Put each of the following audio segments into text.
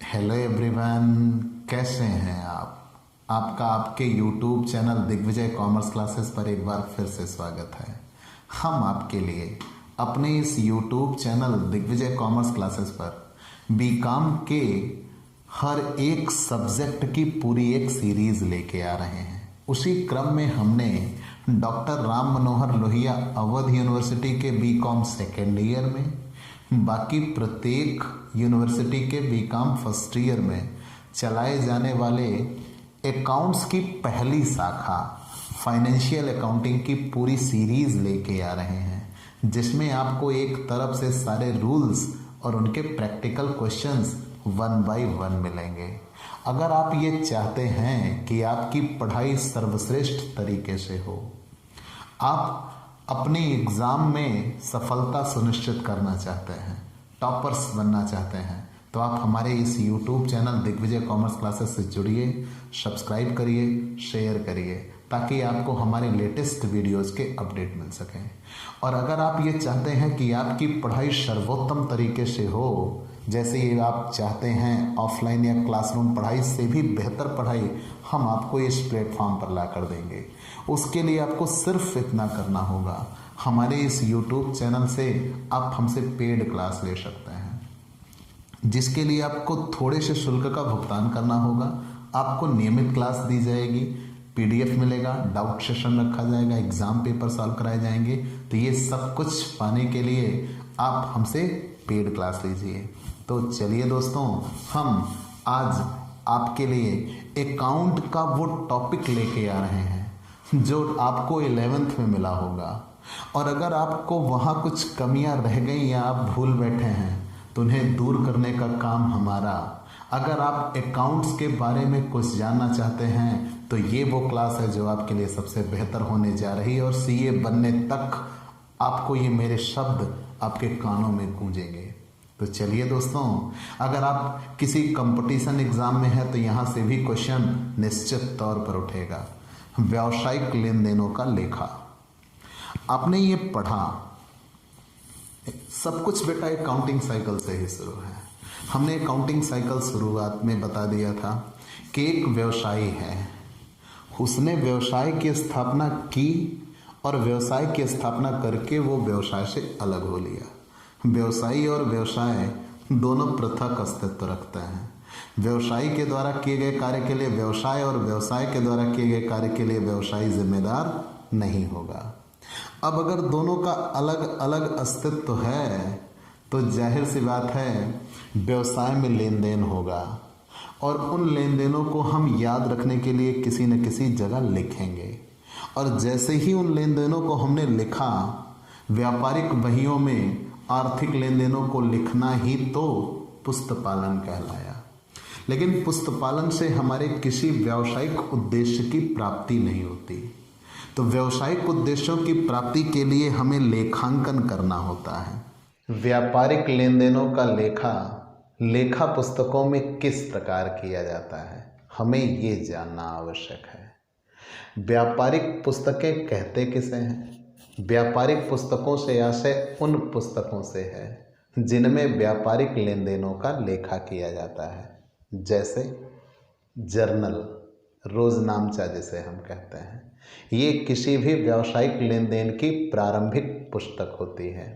Hello everyone, कैसे हैं आप। आपका आपके YouTube channel Digvijay commerce classes पर एक बार फिर से स्वागत है। हम आपके लिए अपने इस YouTube channel Digvijay commerce classes पर बीकॉम के हर एक सब्जेक्ट की पूरी एक सीरीज लेके आ रहे हैं। उसी क्रम में हमने डॉक्टर राम मनोहर लोहिया अवध यूनिवर्सिटी के बीकॉम सेकेंड ईयर में, बाकी प्रत्येक यूनिवर्सिटी के बीकॉम फर्स्ट ईयर में चलाए जाने वाले अकाउंट्स की पहली शाखा फाइनेंशियल अकाउंटिंग की पूरी सीरीज लेके आ रहे हैं, जिसमें आपको एक तरफ से सारे रूल्स और उनके practical questions one by one मिलेंगे। अगर आप ये चाहते हैं कि आपकी पढ़ाई सर्वश्रेष्ठ तरीके से हो, आप अपने एग्ज़ाम में सफलता सुनिश्चित करना चाहते हैं, टॉपर्स बनना चाहते हैं, तो आप हमारे इस YouTube channel Digvijay commerce classes से जुड़िए, सब्सक्राइब करिए, शेयर करिए, ताकि आपको हमारे लेटेस्ट वीडियोस के अपडेट मिल सकें। और अगर आप ये चाहते हैं कि आपकी पढ़ाई सर्वोत्तम तरीके से हो, जैसे ये आप चाहते हैं ऑफलाइन या क्लासरूम पढ़ाई से भी बेहतर पढ़ाई हम आपको इस प्लेटफॉर्म पर ला कर देंगे। उसके लिए आपको सिर्फ इतना करना होगा, हमारे इस YouTube चैनल से आप हमसे पेड क्लास ले सकते हैं, जिसके लिए आपको थोड़े से शुल्क का भुगतान करना होगा। आपको नियमित क्लास दी जाएगी, PDF मिलेगा, डाउट सेशन रखा जाएगा, एग्ज़ाम पेपर सॉल्व कराए जाएंगे। तो ये सब कुछ पाने के लिए आप हमसे पेड क्लास लीजिए। तो चलिए दोस्तों, हम आज आपके लिए अकाउंट का वो टॉपिक लेके आ रहे हैं जो आपको 11th में मिला होगा, और अगर आपको वहाँ कुछ कमियाँ रह गई या आप भूल बैठे हैं तो उन्हें दूर करने का काम हमारा। अगर आप अकाउंट्स के बारे में कुछ जानना चाहते हैं तो ये वो क्लास है जो आपके लिए सबसे बेहतर होने जा रही है, और CA बनने तक आपको ये मेरे शब्द आपके कानों में गूंजेंगे। तो चलिए दोस्तों, अगर आप किसी कंपटीशन एग्ज़ाम में हैं तो यहाँ से भी क्वेश्चन निश्चित तौर पर उठेगा। व्यावसायिक लेन देनों का लेखा, आपने ये पढ़ा, सब कुछ बेटा अकाउंटिंग साइकिल से ही शुरू है। हमने अकाउंटिंग साइकिल शुरुआत में बता दिया था कि एक व्यवसायी है, उसने व्यवसाय की स्थापना की और व्यवसाय की स्थापना करके वो व्यवसाय से अलग हो लिया। व्यवसायी और व्यवसाय दोनों पृथक अस्तित्व रखते हैं। व्यवसायी के द्वारा किए गए कार्य के लिए व्यवसाय और व्यवसाय के द्वारा किए गए कार्य के लिए व्यवसायी जिम्मेदार नहीं होगा। अब अगर दोनों का अलग अलग अस्तित्व है तो जाहिर सी बात है व्यवसाय में लेन देन होगा, और उन लेन देनों को हम याद रखने के लिए किसी न किसी जगह लिखेंगे। और जैसे ही उन लेन देनों को हमने लिखा, व्यापारिक बहियों में आर्थिक लेन देनों को लिखना ही तो पुस्तपालन कहलाया। लेकिन पुस्तपालन से हमारे किसी व्यावसायिक उद्देश्य की प्राप्ति नहीं होती। तो व्यावसायिक उद्देश्यों की प्राप्ति के लिए हमें लेखांकन करना होता है। व्यापारिक लेन देनों का लेखा पुस्तकों में किस प्रकार किया जाता है, हमें ये जानना आवश्यक है। व्यापारिक पुस्तकें कहते किसे हैं? व्यापारिक पुस्तकों से आशय उन पुस्तकों से है जिनमें व्यापारिक लेन देनों का लेखा किया जाता है, जैसे जर्नल, रोजनामचा जिसे हम कहते हैं। ये किसी भी व्यावसायिक लेन देन की प्रारंभिक पुस्तक होती है।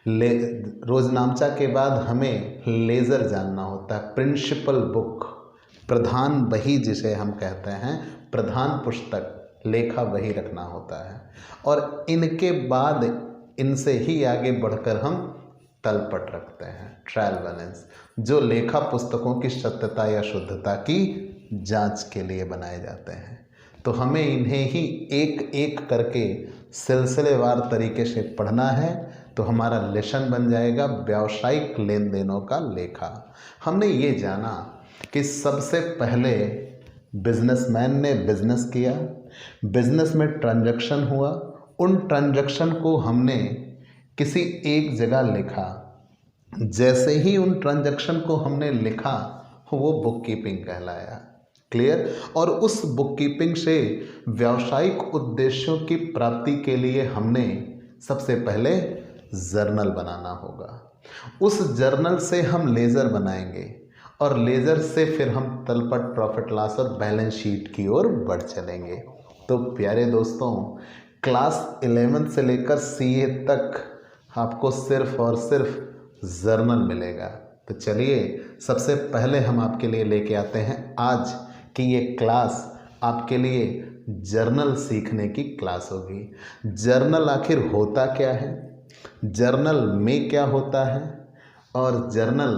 रोजनामचा के बाद हमें लेजर जानना होता है, प्रिंसिपल बुक, प्रधान बही जिसे हम कहते हैं, प्रधान पुस्तक, लेखा वही रखना होता है। और इनके बाद इनसे ही आगे बढ़कर हम तलपट रखते हैं, ट्रायल बैलेंस, जो लेखा पुस्तकों की सत्यता या शुद्धता की जांच के लिए बनाए जाते हैं। तो हमें इन्हें ही एक एक करके सिलसिलेवार तरीके से पढ़ना है, तो हमारा लेसन बन जाएगा व्यावसायिक लेन देनों का लेखा। हमने ये जाना कि सबसे पहले बिजनेसमैन ने बिजनेस किया, बिजनेस में ट्रांजैक्शन हुआ, उन ट्रांजैक्शन को हमने किसी एक जगह लिखा। जैसे ही उन ट्रांजैक्शन को हमने लिखा, वो बुक कीपिंग कहलाया। क्लियर? और उस बुक कीपिंग से व्यावसायिक उद्देश्यों की प्राप्ति के लिए हमने सबसे पहले जर्नल बनाना होगा। उस जर्नल से हम लेजर बनाएंगे और लेज़र से फिर हम तलपट, प्रॉफिट लॉस और बैलेंस शीट की ओर बढ़ चलेंगे। तो प्यारे दोस्तों, क्लास 11 से लेकर सीए तक आपको सिर्फ और सिर्फ जर्नल मिलेगा। तो चलिए सबसे पहले हम आपके लिए लेके आते हैं आज की ये क्लास आपके लिए जर्नल सीखने की क्लास होगी। जर्नल आखिर होता क्या है, जर्नल में क्या होता है और जर्नल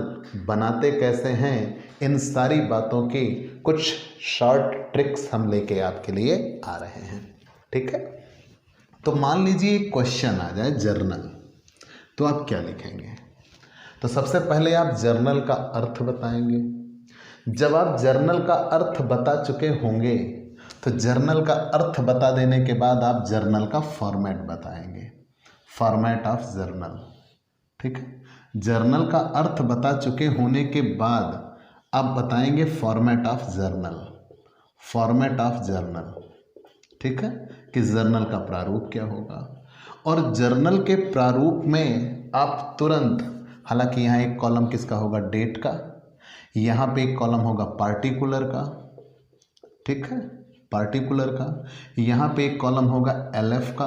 बनाते कैसे हैं, इन सारी बातों की कुछ शॉर्ट ट्रिक्स हम लेके आपके लिए आ रहे हैं। ठीक है, तो मान लीजिए क्वेश्चन आ जाए जर्नल, तो आप क्या लिखेंगे? तो सबसे पहले आप जर्नल का अर्थ बताएंगे। जब आप जर्नल का अर्थ बता चुके होंगे तो जर्नल का अर्थ बता देने के बाद आप जर्नल का फॉर्मेट बताएंगे, फॉर्मेट ऑफ जर्नल। ठीक है, जर्नल का अर्थ बता चुके होने के बाद आप बताएंगे format of journal, format of journal. ठीक है, कि जर्नल का प्रारूप क्या होगा। और जर्नल के प्रारूप में आप तुरंत, हालांकि यहाँ एक कॉलम किसका होगा, डेट का, यहाँ पे एक कॉलम होगा पार्टिकुलर का, ठीक है, पार्टिकुलर का, यहाँ पे एक कॉलम होगा एलएफ का,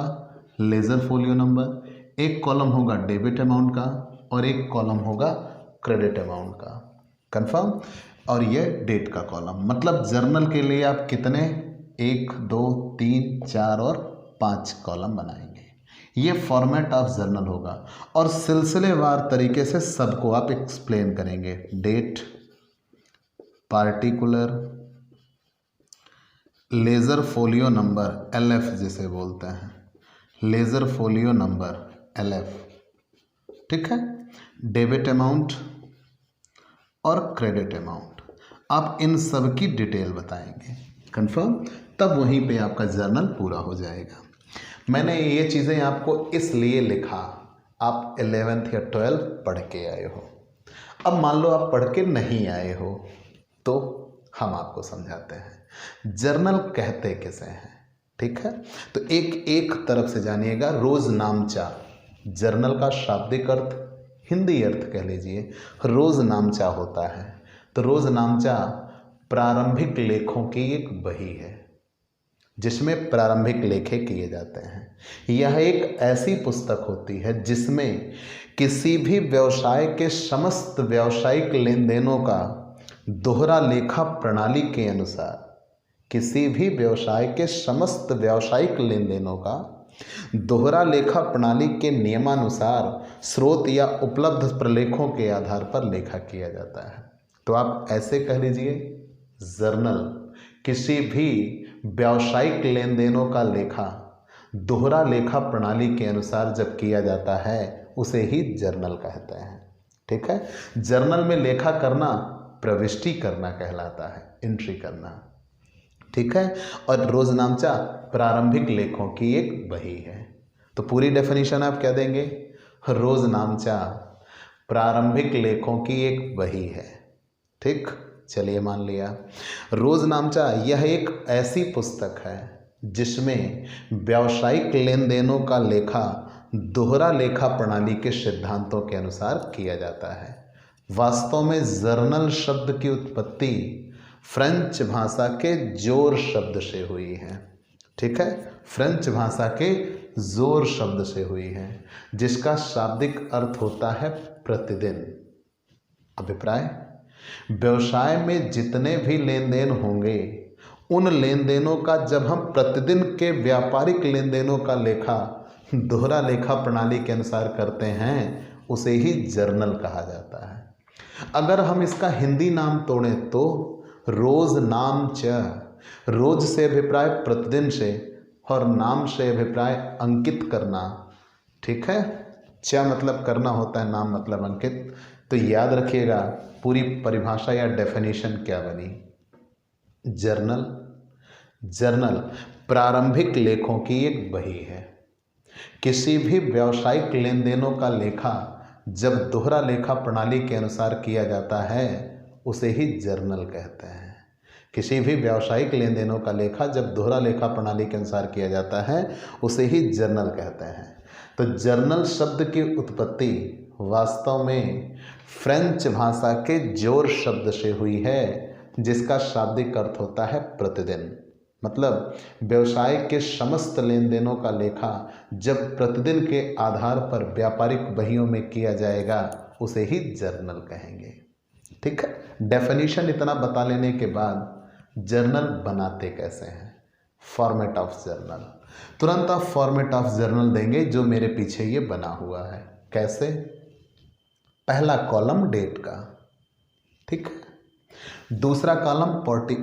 लेजर फोलियो नंबर, एक कॉलम होगा डेबिट अमाउंट का और एक कॉलम होगा क्रेडिट अमाउंट का। कंफर्म। और ये डेट का कॉलम, मतलब जर्नल के लिए आप कितने, 1 2 3 4 और 5 कॉलम बनाएंगे। ये फॉर्मेट ऑफ जर्नल होगा और सिलसिलेवार तरीके से सबको आप एक्सप्लेन करेंगे। Date, particular, ledger folio number LF जिसे बोलते हैं, लेज़र फोलियो नंबर एलएफ, ठीक है, डेबिट अमाउंट और क्रेडिट अमाउंट, आप इन सब की डिटेल बताएंगे। कंफर्म। तब वहीं पे आपका जर्नल पूरा हो जाएगा। मैंने ये चीज़ें आपको इसलिए लिखा, आप 11th या 12th पढ़ के आए हो। अब मान लो आप पढ़ के नहीं आए हो तो हम आपको समझाते हैं जर्नल कहते किसे हैं। ठीक है, तो एक एक तरफ से जानिएगा। रोज नामचा, जर्नल का शाब्दिक अर्थ, हिंदी अर्थ कह लीजिए, रोज नामचा होता है। तो रोज नामचा प्रारंभिक लेखों की एक बही है जिसमें प्रारंभिक लेखे किए जाते हैं। यह एक ऐसी पुस्तक होती है जिसमें किसी भी व्यवसाय के समस्त व्यावसायिक लेन देनों का दोहरा लेखा प्रणाली के अनुसार, किसी भी व्यवसाय के समस्त व्यावसायिक लेन देनों का दोहरा लेखा प्रणाली के नियमानुसार स्रोत या उपलब्ध प्रलेखों के आधार पर लेखा किया जाता है। तो आप ऐसे कह लीजिए, जर्नल किसी भी व्यावसायिक लेन देनों का लेखा दोहरा लेखा प्रणाली के अनुसार जब किया जाता है उसे ही जर्नल कहते हैं। ठीक है, जर्नल में लेखा करना प्रविष्टि करना कहलाता है, एंट्री करना। ठीक है, और रोजनामचा प्रारंभिक लेखों की एक बही है। तो पूरी डेफिनेशन आप क्या देंगे, रोजनामचा प्रारंभिक लेखों की एक बही है। ठीक, चलिए मान लिया। रोजनामचा यह एक ऐसी पुस्तक है जिसमें व्यावसायिक लेन देनों का लेखा दोहरा लेखा प्रणाली के सिद्धांतों के अनुसार किया जाता है। वास्तव में जर्नल शब्द की उत्पत्ति फ्रेंच भाषा के जोर शब्द से हुई है। ठीक है, फ्रेंच भाषा के जोर शब्द से हुई है जिसका शाब्दिक अर्थ होता है प्रतिदिन। अभिप्राय, व्यवसाय में जितने भी लेन देन होंगे उन लेन देनों का जब हम प्रतिदिन के व्यापारिक लेन देनों का लेखा दोहरा लेखा प्रणाली के अनुसार करते हैं उसे ही जर्नल कहा जाता है। अगर हम इसका हिंदी नाम तोड़ें तो रोज नाम च, रोज से अभिप्राय प्रतिदिन से और नाम से अभिप्राय अंकित करना। ठीक है, च मतलब करना होता है, नाम मतलब अंकित। तो याद रखिएगा पूरी परिभाषा या डेफिनेशन क्या बनी। जर्नल, जर्नल प्रारंभिक लेखों की एक बही है। किसी भी व्यावसायिक लेन देनों का लेखा जब दोहरा लेखा प्रणाली के अनुसार किया जाता है उसे ही जर्नल कहते हैं। किसी भी व्यावसायिक लेन देनों का लेखा जब दोहरा लेखा प्रणाली के अनुसार किया जाता है उसे ही जर्नल कहते हैं। तो जर्नल शब्द की उत्पत्ति वास्तव में फ्रेंच भाषा के जोर शब्द से हुई है, जिसका शाब्दिक अर्थ होता है प्रतिदिन। मतलब व्यवसाय के समस्त लेन देनों का लेखा जब प्रतिदिन के आधार पर व्यापारिक बहियों में किया जाएगा उसे ही जर्नल कहेंगे। ठीक है, डेफिनेशन इतना बता लेने के बाद जर्नल बनाते कैसे हैं, फॉर्मेट ऑफ जर्नल। तुरंत आप फॉर्मेट ऑफ जर्नल देंगे जो मेरे पीछे ये बना हुआ है। कैसे? पहला कॉलम डेट का, ठीक है, दूसरा कॉलम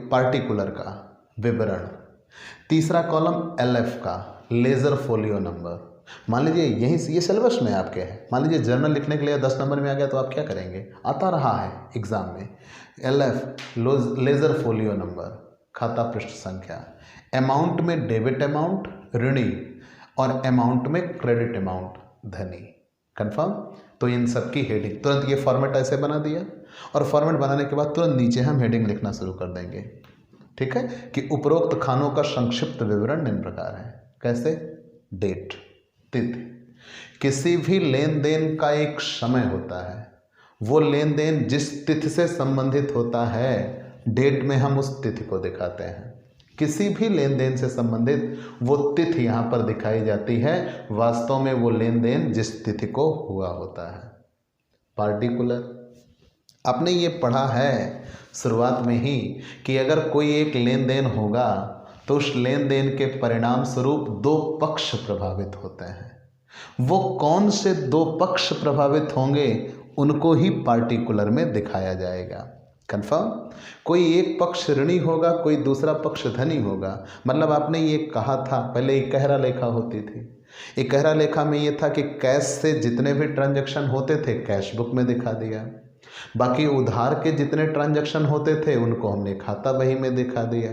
पार्टिकुलर का विवरण, तीसरा कॉलम एलएफ का लेजर फोलियो नंबर। मान लीजिए यही ये सिलेबस में आपके है, मान लीजिए जर्नल लिखने के लिए 10 नंबर में आ गया तो आप क्या करेंगे, आता रहा है एग्जाम में, एलएफ लेजर फोलियो नंबर, खाता पृष्ठ संख्या, अमाउंट में डेबिट अमाउंट ऋणी और अमाउंट में क्रेडिट अमाउंट धनी। कंफर्म? तो इन सब की हेडिंग तुरंत ये फॉर्मेट ऐसे बना दिया और फॉर्मेट बनाने के बाद तुरंत नीचे हम हेडिंग लिखना शुरू कर देंगे। ठीक है, कि उपरोक्त खानों का संक्षिप्त विवरण निम्न प्रकार है। कैसे? डेट, तिथि, किसी भी लेन देन का एक समय होता है, वो लेन देन जिस तिथि से संबंधित होता है डेट में हम उस तिथि को दिखाते हैं। किसी भी लेन देन से संबंधित वो तिथि यहाँ पर दिखाई जाती है, वास्तव में वो लेन देन जिस तिथि को हुआ होता है। पार्टिकुलर, आपने ये पढ़ा है शुरुआत में ही कि अगर कोई एक लेन देन होगा तो उस लेन देन के परिणाम स्वरूप दो पक्ष प्रभावित होते हैं। वो कौन से दो पक्ष प्रभावित होंगे उनको ही पार्टिकुलर में दिखाया जाएगा। कंफर्म? कोई एक पक्ष ऋणी होगा, कोई दूसरा पक्ष धनी होगा। मतलब आपने ये कहा था, पहले इकहरा लेखा होती थी, इकहरा लेखा में ये था कि कैश से जितने भी ट्रांजैक्शन होते थे कैश बुक में दिखा दिया, बाकी उधार के जितने ट्रांजैक्शन होते थे उनको हमने खाता बही में दिखा दिया।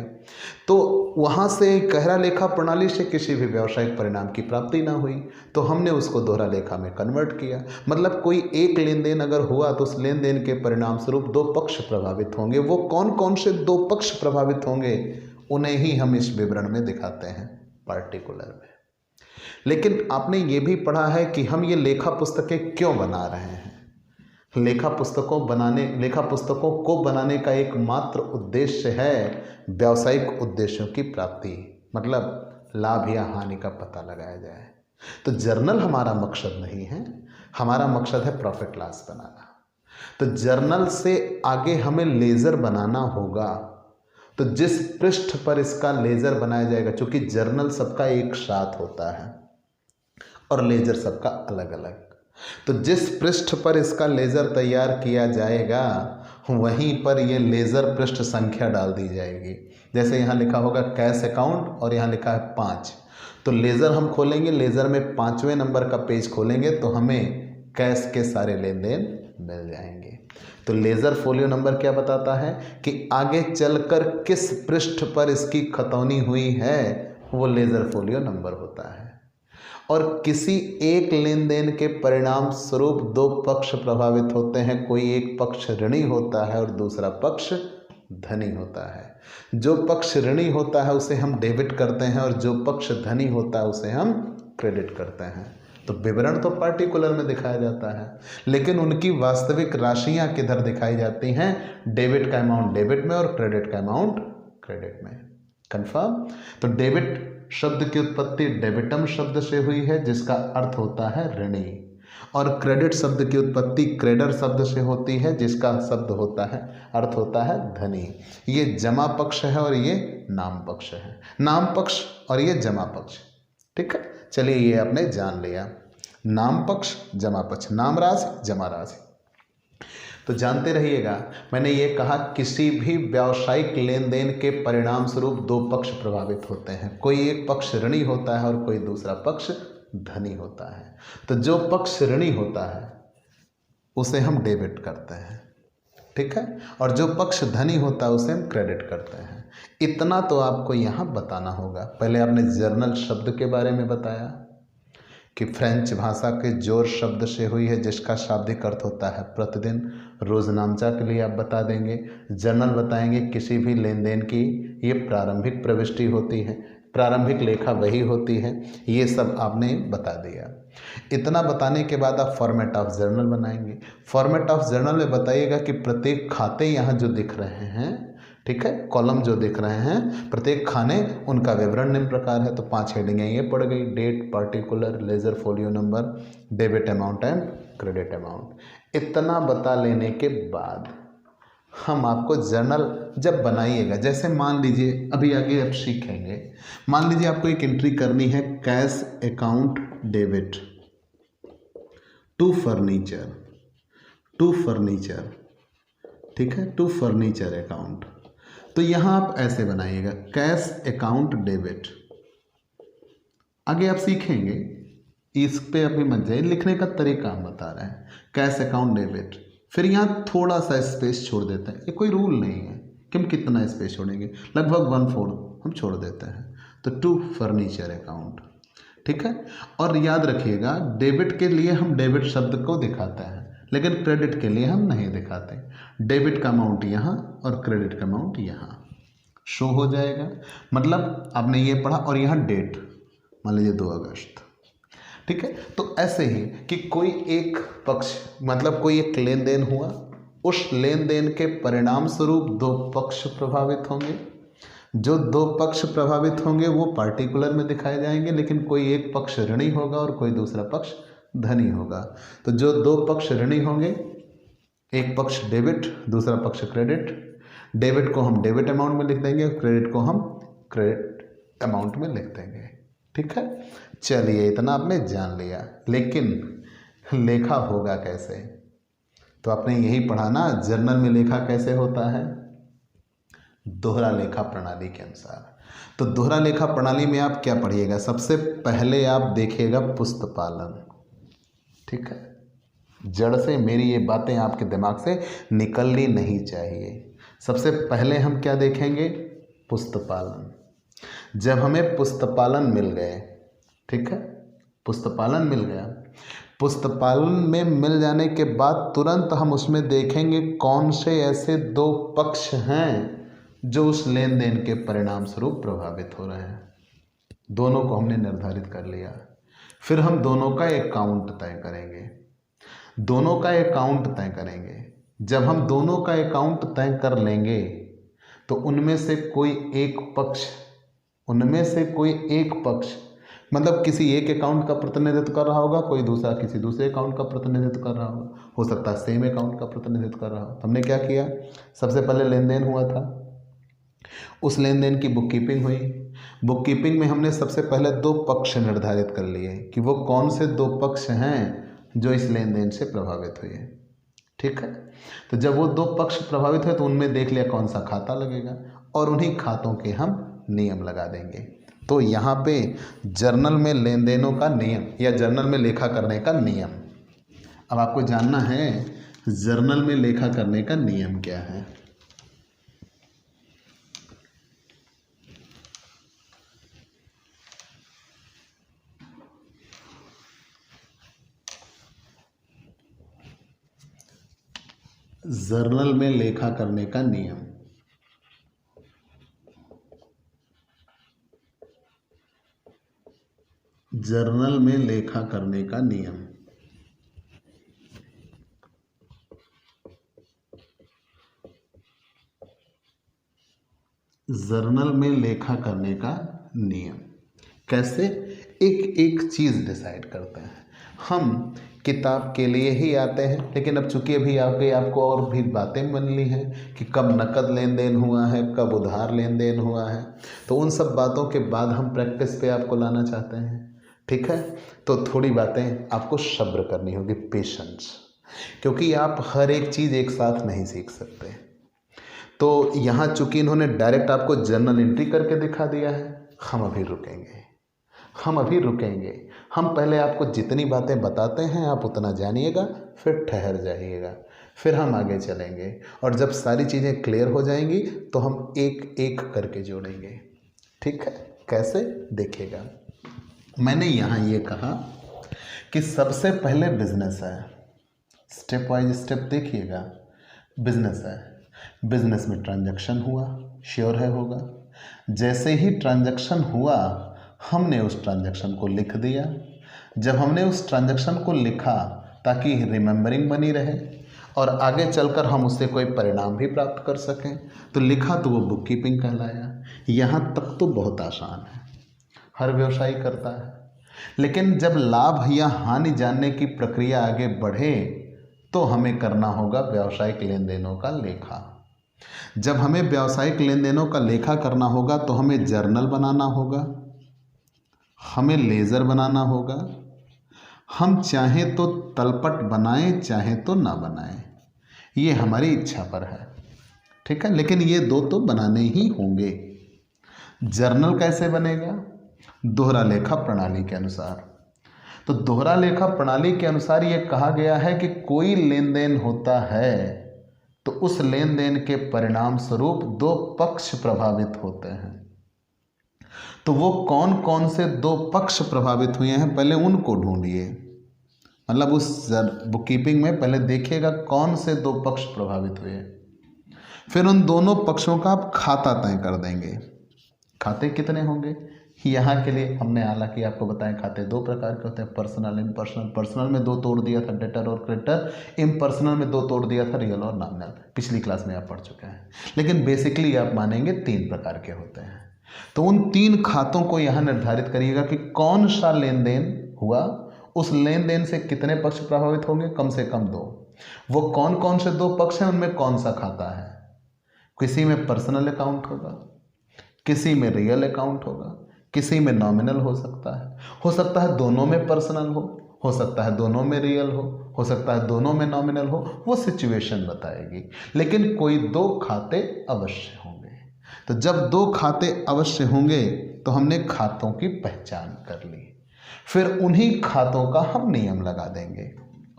तो वहाँ से इकहरा लेखा प्रणाली से किसी भी व्यावसायिक परिणाम की प्राप्ति ना हुई तो हमने उसको दोहरा लेखा में कन्वर्ट किया। मतलब कोई एक लेन देन अगर हुआ तो उस लेन देन के परिणाम स्वरूप दो पक्ष प्रभावित होंगे। वो कौन कौन से दो पक्ष प्रभावित होंगे उन्हें ही हम इस विवरण में दिखाते हैं, पार्टिकुलर में। लेकिन आपने ये भी पढ़ा है कि हम ये लेखा पुस्तकें क्यों बना रहे हैं। लेखा पुस्तकों को बनाने का एकमात्र उद्देश्य है व्यावसायिक उद्देश्यों की प्राप्ति, मतलब लाभ या हानि का पता लगाया जाए। तो जर्नल हमारा मकसद नहीं है, हमारा मकसद है प्रॉफिट लॉस बनाना। तो जर्नल से आगे हमें लेजर बनाना होगा, तो जिस पृष्ठ पर इसका लेजर बनाया जाएगा, क्योंकि जर्नल सबका एक साथ होता है और लेजर सबका अलग अलग, तो जिस पृष्ठ पर इसका लेज़र तैयार किया जाएगा वहीं पर ये लेज़र पृष्ठ संख्या डाल दी जाएगी। जैसे यहाँ लिखा होगा कैश अकाउंट और यहाँ लिखा है 5, तो लेज़र हम खोलेंगे, लेज़र में 5वें नंबर का पेज खोलेंगे तो हमें कैश के सारे लेन देन मिल जाएंगे। तो लेज़र फोलियो नंबर क्या बताता है कि आगे चलकर किस पृष्ठ पर इसकी खतौनी हुई है वो लेज़र फोलियो नंबर होता है। और किसी एक लेन देन के परिणाम स्वरूप दो पक्ष प्रभावित होते हैं, कोई एक पक्ष ऋणी होता है और दूसरा पक्ष धनी होता है। जो पक्ष ऋणी होता है उसे हम डेबिट करते हैं और जो पक्ष धनी होता है उसे हम क्रेडिट करते हैं। तो विवरण तो पार्टिकुलर में दिखाया जाता है, लेकिन उनकी वास्तविक राशियां किधर दिखाई जाती हैं, डेबिट का अमाउंट डेबिट में और क्रेडिट का अमाउंट क्रेडिट में। कंफर्म? तो डेबिट शब्द की उत्पत्ति डेबिटम शब्द से हुई है जिसका अर्थ होता है ऋणी, और क्रेडिट शब्द की उत्पत्ति क्रेडर शब्द से होती है जिसका शब्द होता है अर्थ होता है धनी। ये जमा पक्ष है और ये नाम पक्ष है, नाम पक्ष और ये जमा पक्ष। ठीक है, चलिए ये आपने जान लिया, नाम पक्ष जमा पक्ष, नाम राशि जमा राशि। तो जानते रहिएगा, मैंने ये कहा किसी भी व्यावसायिक लेन देन के परिणाम स्वरूप दो पक्ष प्रभावित होते हैं, कोई एक पक्ष ऋणी होता है और कोई दूसरा पक्ष धनी होता है। तो जो पक्ष ऋणी होता है उसे हम डेबिट करते हैं, ठीक है, और जो पक्ष धनी होता है उसे हम क्रेडिट करते हैं। इतना तो आपको यहाँ बताना होगा। पहले आपने जर्नल शब्द के बारे में बताया कि फ्रेंच भाषा के जोर शब्द से हुई है जिसका शाब्दिक अर्थ होता है प्रतिदिन। रोजनामचा के लिए आप बता देंगे, जर्नल बताएंगे किसी भी लेन देन की ये प्रारंभिक प्रविष्टि होती है। प्रारंभिक लेखा वही होती है, ये सब आपने बता दिया। इतना बताने के बाद आप फॉर्मेट ऑफ जर्नल बनाएंगे। फॉर्मेट ऑफ जर्नल में बताइएगा कि प्रत्येक खाते यहाँ जो दिख रहे हैं, ठीक है, कॉलम जो दिख रहे हैं, प्रत्येक खाने उनका विवरण निम्न प्रकार है। तो 5 हेडिंगें ये पड़ गई, date, particular, ledger, folio number, debit amount and credit amount. इतना बता लेने के बाद हम आपको जर्नल जब बनाइएगा, जैसे मान लीजिए अभी आगे आप सीखेंगे, मान लीजिए आपको एक एंट्री करनी है cash account debit to furniture, ठीक है, टू फर्नीचर अकाउंट। तो यहां आप ऐसे बनाइएगा कैश अकाउंट डेबिट। आगे आप सीखेंगे, इस पे अभी मत जाइए, लिखने का तरीका हम बता रहे हैं, कैश अकाउंट डेबिट। फिर यहाँ थोड़ा सा स्पेस छोड़ देते हैं, ये कोई रूल नहीं है कि हम कितना स्पेस छोड़ेंगे, लगभग 1/4 हम छोड़ देते हैं। तो टू फर्नीचर अकाउंट, ठीक है। और याद रखिएगा डेबिट के लिए हम डेबिट शब्द को दिखाते हैं, लेकिन क्रेडिट के लिए हम नहीं दिखाते। डेबिट का अमाउंट यहाँ और क्रेडिट का अमाउंट यहाँ शो हो जाएगा। मतलब आपने ये पढ़ा और यहाँ डेट मान लीजिए 2 अगस्त, ठीक है। तो ऐसे ही कि कोई एक पक्ष, मतलब कोई एक लेन देन हुआ, उस लेन देन के परिणाम स्वरूप 2 पक्ष प्रभावित होंगे। जो 2 पक्ष प्रभावित होंगे वो पार्टिकुलर में दिखाए जाएंगे, लेकिन कोई एक पक्ष ऋणी होगा और कोई दूसरा पक्ष धनी होगा। तो जो 2 पक्ष ऋणी होंगे, एक पक्ष डेबिट, दूसरा पक्ष क्रेडिट। डेबिट को हम डेबिट अमाउंट में लिख देंगे, क्रेडिट को हम क्रेडिट अमाउंट में लिख देंगे, ठीक है। चलिए इतना आपने जान लिया, लेकिन लेखा होगा कैसे? तो आपने यही पढ़ा ना, जर्नल में लेखा कैसे होता है, दोहरा लेखा प्रणाली के अनुसार। तो दोहरा लेखा प्रणाली में आप क्या पढ़िएगा, सबसे पहले आप देखिएगा पुस्तपालन, ठीक है। जड़ से मेरी ये बातें आपके दिमाग से निकलनी नहीं चाहिए। सबसे पहले हम क्या देखेंगे, पुस्तपालन। जब हमें पुस्तपालन मिल गए, ठीक है, पुस्तपालन मिल गया, पुस्तपालन में मिल जाने के बाद तुरंत हम उसमें देखेंगे कौन से ऐसे 2 पक्ष हैं जो उस लेन देन के परिणाम स्वरूप प्रभावित हो रहे हैं। दोनों को हमने निर्धारित कर लिया। फिर हम दोनों का अकाउंट तय करेंगे, दोनों का अकाउंट तय करेंगे। जब हम दोनों का अकाउंट तय कर लेंगे तो उनमें से कोई एक पक्ष मतलब किसी एक अकाउंट का प्रतिनिधित्व कर रहा होगा, कोई दूसरा किसी दूसरे अकाउंट का प्रतिनिधित्व कर रहा होगा, हो सकता है सेम अकाउंट का प्रतिनिधित्व कर रहा हो। हमने क्या किया, सबसे पहले लेन देन हुआ था, उस लेन देन की बुक कीपिंग हुई। बुक कीपिंग में हमने सबसे पहले 2 पक्ष निर्धारित कर लिए कि वो कौन से 2 पक्ष हैं जो इस लेन देन से प्रभावित हुए, ठीक है। तो जब वो 2 पक्ष प्रभावित हुए तो उनमें देख लिया कौन सा खाता लगेगा और उन्हीं खातों के हम नियम लगा देंगे। तो यहाँ पे जर्नल में लेन देनों का नियम या जर्नल में लेखा करने का नियम, अब आपको जानना है जर्नल में लेखा करने का नियम क्या है। जर्नल में लेखा करने का नियम, जर्नल में लेखा करने का नियम। जर्नल में लेखा करने का नियम कैसे, एक एक चीज़ डिसाइड करते हैं। हम किताब के लिए ही आते हैं, लेकिन अब चूंकि अभी आगे आपको और भी बातें बन ली हैं कि कब नकद लेन देन हुआ है, कब उधार लेन देन हुआ है, तो उन सब बातों के बाद हम प्रैक्टिस पे आपको लाना चाहते हैं, ठीक है। तो थोड़ी बातें आपको सब्र करनी होगी, पेशेंस, क्योंकि आप हर एक चीज़ एक साथ नहीं सीख सकते। तो यहाँ चूंकि इन्होंने डायरेक्ट आपको जर्नल एंट्री करके दिखा दिया है, हम अभी रुकेंगे। हम पहले आपको जितनी बातें बताते हैं आप उतना जानिएगा, फिर ठहर जाइएगा, फिर हम आगे चलेंगे और जब सारी चीज़ें क्लियर हो जाएंगी तो हम एक एक करके जोड़ेंगे, ठीक है। कैसे देखिएगा, मैंने यहाँ ये कहा कि सबसे पहले बिजनेस है, स्टेप वाइज स्टेप देखिएगा। बिजनेस है, बिजनेस में ट्रांजैक्शन हुआ, श्योर है होगा। जैसे ही ट्रांजैक्शन हुआ हमने उस ट्रांजैक्शन को लिख दिया। जब हमने उस ट्रांजैक्शन को लिखा ताकि रिमेंबरिंग बनी रहे और आगे चलकर हम उससे कोई परिणाम भी प्राप्त कर सकें, तो लिखा तो वो बुक कीपिंग कहलाया। यहाँ तक तो बहुत आसान है, हर व्यवसायी करता है। लेकिन जब लाभ या हानि जानने की प्रक्रिया आगे बढ़े तो हमें करना होगा व्यावसायिक लेन देनों का लेखा। जब हमें व्यावसायिक लेन देनों का लेखा करना होगा तो हमें जर्नल बनाना होगा, हमें लेजर बनाना होगा। हम चाहें तो तलपट बनाएं, चाहें तो ना बनाएं, ये हमारी इच्छा पर है, ठीक है। लेकिन ये दो तो बनाने ही होंगे। जर्नल कैसे बनेगा? दोहरा लेखा प्रणाली के अनुसार। तो दोहरा लेखा प्रणाली के अनुसार ये कहा गया है कि कोई लेन देन होता है तो उस लेन देन के परिणाम स्वरूप दो पक्ष प्रभावित होते हैं। तो वो कौन कौन से दो पक्ष प्रभावित हुए हैं, पहले उनको ढूंढिए। मतलब उस बुक कीपिंग में पहले देखिएगा कौन से दो पक्ष प्रभावित हुए, फिर उन दोनों पक्षों का आप खाता तय कर देंगे। खाते कितने होंगे यहाँ के लिए हमने हालांकि आपको बताएं, खाते दो प्रकार के होते हैं, पर्सनल, इम्पर्सनल। पर्सनल में दो तोड़ दिया था, डेटर और क्रेडिटर। इम्पर्सनल में दो तोड़ दिया था, रियल और नॉमिनल। पिछली क्लास में आप पढ़ चुके हैं। लेकिन बेसिकली आप मानेंगे तीन प्रकार के होते हैं। तो उन तीन खातों को यहाँ निर्धारित करिएगा कि कौन सा लेन देन हुआ, उस लेन देन से कितने पक्ष प्रभावित होंगे, कम से कम दो। वो कौन कौन से दो पक्ष हैं, उनमें कौन सा खाता है। किसी में पर्सनल अकाउंट होगा, किसी में रियल अकाउंट होगा, किसी में नॉमिनल हो सकता है दोनों में पर्सनल हो सकता है दोनों में रियल हो सकता है दोनों में नॉमिनल हो, वो सिचुएशन बताएगी। लेकिन कोई दो खाते अवश्य होंगे। तो जब दो खाते अवश्य होंगे तो हमने खातों की पहचान कर ली, फिर उन्हीं खातों का हम नियम लगा देंगे।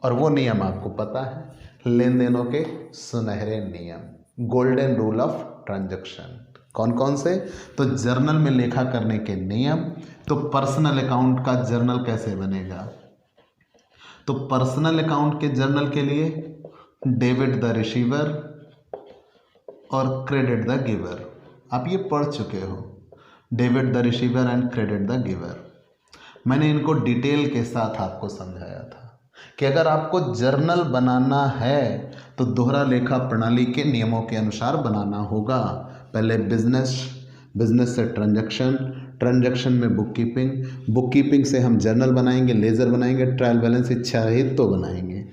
और वो नियम आपको पता है, लेन देनों के सुनहरे नियम, गोल्डन रूल ऑफ ट्रांजैक्शन। कौन कौन से? तो जर्नल में लेखा करने के नियम। तो पर्सनल अकाउंट का जर्नल कैसे बनेगा? तो पर्सनल अकाउंट के जर्नल के लिए डेबिट द रिसीवर और क्रेडिट द गिवर। आप ये पढ़ चुके हो, debit the receiver and credit the giver. मैंने इनको डिटेल के साथ आपको समझाया था कि अगर आपको जर्नल बनाना है तो दोहरा लेखा प्रणाली के नियमों के अनुसार बनाना होगा। पहले बिजनेस से ट्रांजैक्शन में बुक कीपिंग से हम जर्नल बनाएंगे, लेजर बनाएंगे, ट्रायल बैलेंस इच्छा रहित तो बनाएंगे।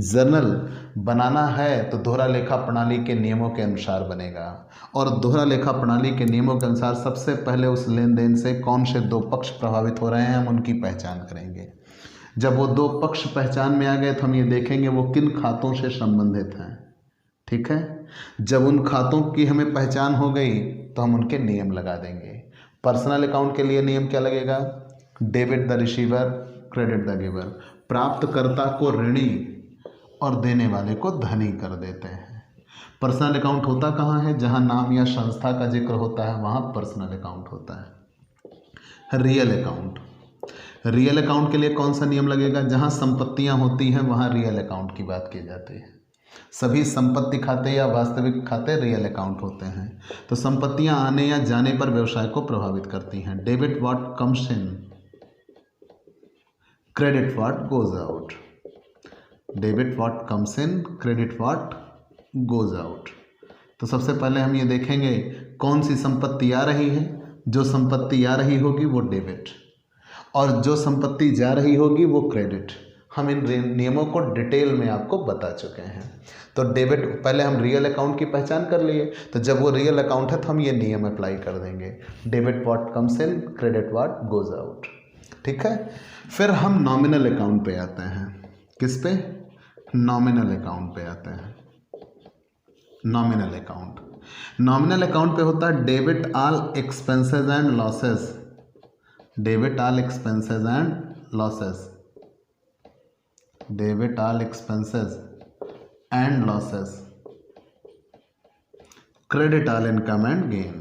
जर्नल बनाना है तो दोहरा लेखा प्रणाली के नियमों के अनुसार बनेगा। और दोहरा लेखा प्रणाली के नियमों के अनुसार सबसे पहले उस लेन देन से कौन से दो पक्ष प्रभावित हो रहे हैं हम उनकी पहचान करेंगे। जब वो दो पक्ष पहचान में आ गए तो हम ये देखेंगे वो किन खातों से संबंधित हैं, ठीक है। जब उन खातों की हमें पहचान हो गई तो हम उनके नियम लगा देंगे। पर्सनल अकाउंट के लिए नियम क्या लगेगा? Debit the receiver, credit the giver. प्राप्तकर्ता को ऋणी और देने वाले को धनी कर देते हैं। पर्सनल अकाउंट होता कहाँ है? जहाँ नाम या संस्था का जिक्र होता है वहाँ पर्सनल अकाउंट होता है। रियल अकाउंट के लिए कौन सा नियम लगेगा? जहाँ संपत्तियाँ होती हैं वहाँ रियल अकाउंट की बात की जाती है। सभी संपत्ति खाते या वास्तविक खाते रियल अकाउंट होते हैं। तो संपत्तियां आने या जाने पर व्यवसाय को प्रभावित करती हैं। Debit what comes in, credit what goes out. Debit what comes in, credit what goes out. तो सबसे पहले हम ये देखेंगे कौन सी संपत्ति आ रही है। जो संपत्ति आ रही होगी वो डेबिट और जो संपत्ति जा रही होगी वो क्रेडिट। हम इन नियमों को डिटेल में आपको बता चुके हैं। तो डेबिट, पहले हम रियल अकाउंट की पहचान कर लिए, तो जब वो रियल अकाउंट है तो हम ये नियम अप्लाई कर देंगे। Debit what comes in, credit what goes out, ठीक है। फिर हम नॉमिनल अकाउंट पे आते हैं। किस पे? नॉमिनल अकाउंट पे आते हैं। नॉमिनल अकाउंट पे होता है debit all expenses and losses. Debit all expenses and losses, debit all expenses and losses, credit all income and gain,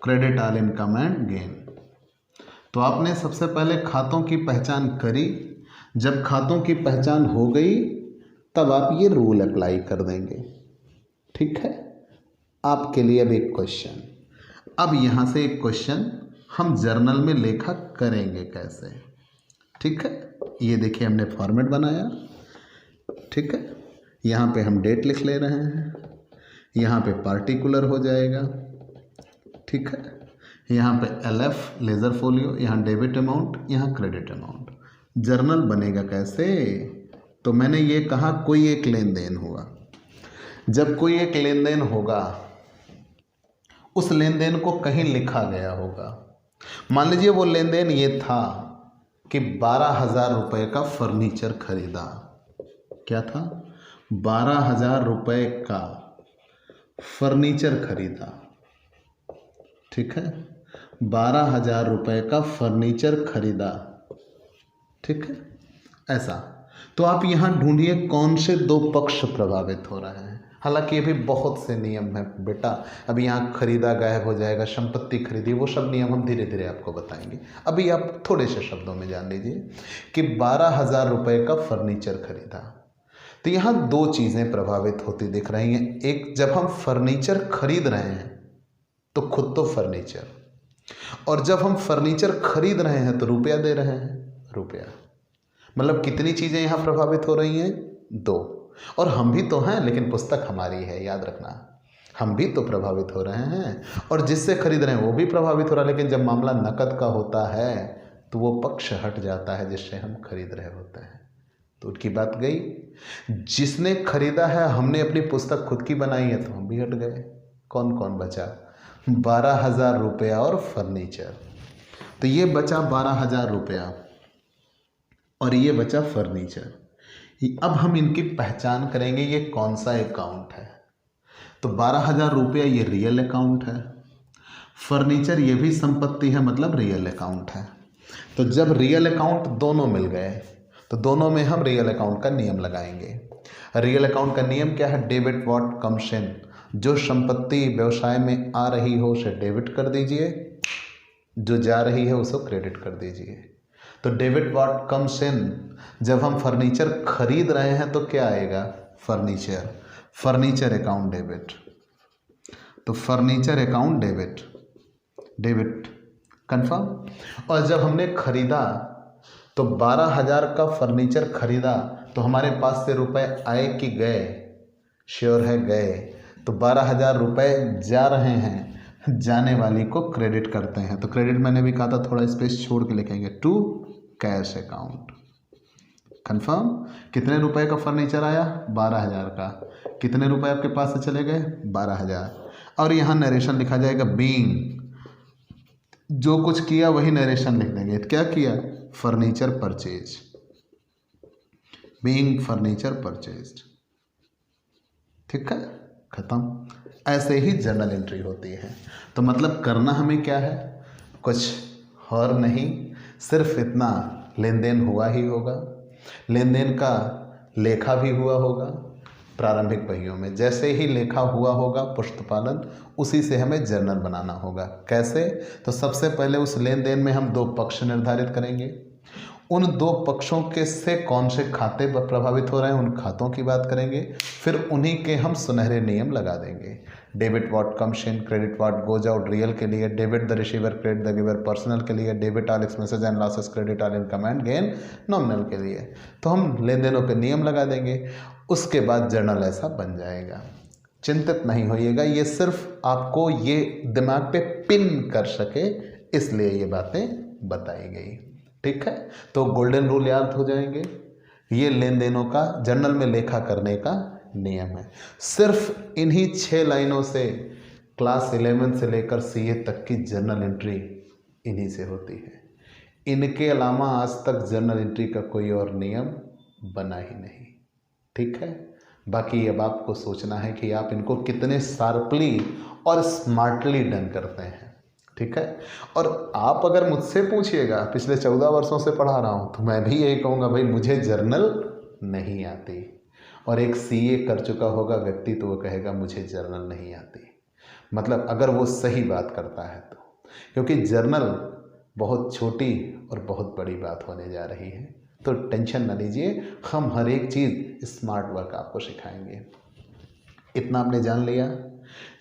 credit all income and gain. तो आपने सबसे पहले खातों की पहचान करी। जब खातों की पहचान हो गई तब आप ये रूल अप्लाई कर देंगे, ठीक है। आपके लिए अब एक क्वेश्चन, अब यहाँ से एक क्वेश्चन, हम जर्नल में लेखा करेंगे कैसे। ठीक है, ये देखिए हमने फॉर्मेट बनाया। ठीक है, यहाँ पे हम डेट लिख ले रहे हैं, यहाँ पे पार्टिकुलर हो जाएगा। ठीक है, यहाँ पे LF लेज़र फोलियो, यहाँ डेबिट अमाउंट, यहाँ क्रेडिट अमाउंट। जर्नल बनेगा कैसे, तो मैंने ये कहा कोई एक लेन देन हुआ। जब कोई एक लेन देन होगा, उस लेन देन को कहीं लिखा गया होगा। मान लीजिए वो लेन देन ये था कि 12,000 रुपये का फर्नीचर खरीदा। क्या था? 12,000 रुपये का फर्नीचर खरीदा। ठीक है, 12,000 रुपये का फर्नीचर खरीदा। ठीक है, ऐसा। तो आप यहाँ ढूंढिए कौन से दो पक्ष प्रभावित हो रहे हैं। हालांकि ये भी बहुत से नियम है बेटा, अभी यहाँ खरीदा गायब हो जाएगा, संपत्ति खरीदी, वो सब नियम हम धीरे धीरे आपको बताएंगे। अभी आप थोड़े से शब्दों में जान लीजिए कि 12,000 रुपये का फर्नीचर खरीदा। तो यहाँ दो चीज़ें प्रभावित होती दिख रही हैं। एक, जब हम फर्नीचर खरीद रहे हैं तो खुद तो फर्नीचर, और जब हम फर्नीचर खरीद रहे हैं तो रुपया दे रहे हैं, रुपया। मतलब कितनी चीज़ें यहाँ प्रभावित हो रही हैं? दो। और हम भी तो हैं, लेकिन पुस्तक हमारी है, याद रखना। हम भी तो प्रभावित हो रहे हैं और जिससे खरीद रहे हैं वो भी प्रभावित हो रहा है। लेकिन जब मामला नकद का होता है तो वो पक्ष हट जाता है जिससे हम खरीद रहे होते हैं। तो उनकी बात गई। जिसने खरीदा है, हमने अपनी पुस्तक खुद की बनाई है, तो हम भी हट गए। कौन कौन बचा? 12,000 रुपया और फर्नीचर। तो ये बचा 12,000 रुपया और ये बचा फर्नीचर। अब हम इनकी पहचान करेंगे, ये कौन सा अकाउंट है। तो 12,000 रुपया ये रियल अकाउंट है, फर्नीचर ये भी संपत्ति है, मतलब रियल अकाउंट है। तो जब रियल अकाउंट दोनों मिल गए तो दोनों में हम रियल अकाउंट का नियम लगाएंगे। रियल अकाउंट का नियम क्या है? Debit what comes in. जो संपत्ति व्यवसाय में आ रही हो उसे डेबिट कर दीजिए, जो जा रही है उसको क्रेडिट कर दीजिए। तो डेबिट व्हाट कम्स इन, जब हम फर्नीचर खरीद रहे हैं तो क्या आएगा? Furniture, furniture account debit. तो furniture account debit, debit confirm. और जब हमने खरीदा तो 12,000 का फर्नीचर खरीदा, तो हमारे पास से रुपए आए कि गए? श्योर है गए। तो 12,000 रुपये जा रहे हैं, जाने वाली को क्रेडिट करते हैं। तो क्रेडिट मैंने भी कहा था, थोड़ा स्पेस छोड़ के लिखेंगे, टू कैश अकाउंट। कंफर्म। कितने रुपए का फर्नीचर आया? 12,000 का। कितने रुपए आपके पास से चले गए? 12,000। और यहाँ नरेशन लिखा जाएगा बीइंग, जो कुछ किया वही नरेशन लिख देंगे। क्या किया? Furniture purchase, being furniture purchased. ठीक है, खत्म। ऐसे ही जर्नल एंट्री होती है। तो मतलब करना हमें क्या है? कुछ और नहीं, सिर्फ इतना, लेन देन हुआ ही होगा, लेन देन का लेखा भी हुआ होगा। प्रारंभिक पहियों में जैसे ही लेखा हुआ होगा पुस्तपालन, उसी से हमें जर्नल बनाना होगा। कैसे? तो सबसे पहले उस लेन देन में हम दो पक्ष निर्धारित करेंगे। उन दो पक्षों के से कौन से खाते प्रभावित हो रहे हैं, उन खातों की बात करेंगे। फिर उन्हीं के हम सुनहरे नियम लगा देंगे। Debit what comes in, credit what goes out real के लिए, debit the receiver, credit the giver personal के लिए, debit all expenses and losses, credit all income and gain nominal के लिए। तो हम लेन देनों के नियम लगा देंगे, उसके बाद जर्नल ऐसा बन जाएगा। चिंतित नहीं होइएगा, ये सिर्फ आपको ये दिमाग पे पिन कर सके इसलिए ये बातें बताई गई। ठीक है, तो गोल्डन रूल याद हो जाएंगे। ये लेन देनों का जर्नल में लेखा करने का नियम है। सिर्फ इन्हीं 6 लाइनों से क्लास 11 से लेकर CA तक की जर्नल एंट्री इन्हीं से होती है। इनके अलावा आज तक जर्नल एंट्री का कोई और नियम बना ही नहीं। ठीक है, बाकी अब आपको सोचना है कि आप इनको कितने शार्पली और स्मार्टली डन करते हैं। ठीक है, और आप अगर मुझसे पूछिएगा, पिछले 14 वर्षों से पढ़ा रहा हूँ, तो मैं भी यही कहूँगा, भाई मुझे जर्नल नहीं आती। और एक CA कर चुका होगा व्यक्ति तो वो कहेगा मुझे जर्नल नहीं आती। मतलब अगर वो सही बात करता है तो, क्योंकि जर्नल बहुत छोटी और बहुत बड़ी बात होने जा रही है। तो टेंशन ना लीजिए, हम हर एक चीज़ स्मार्ट वर्क आपको सिखाएंगे। इतना आपने जान लिया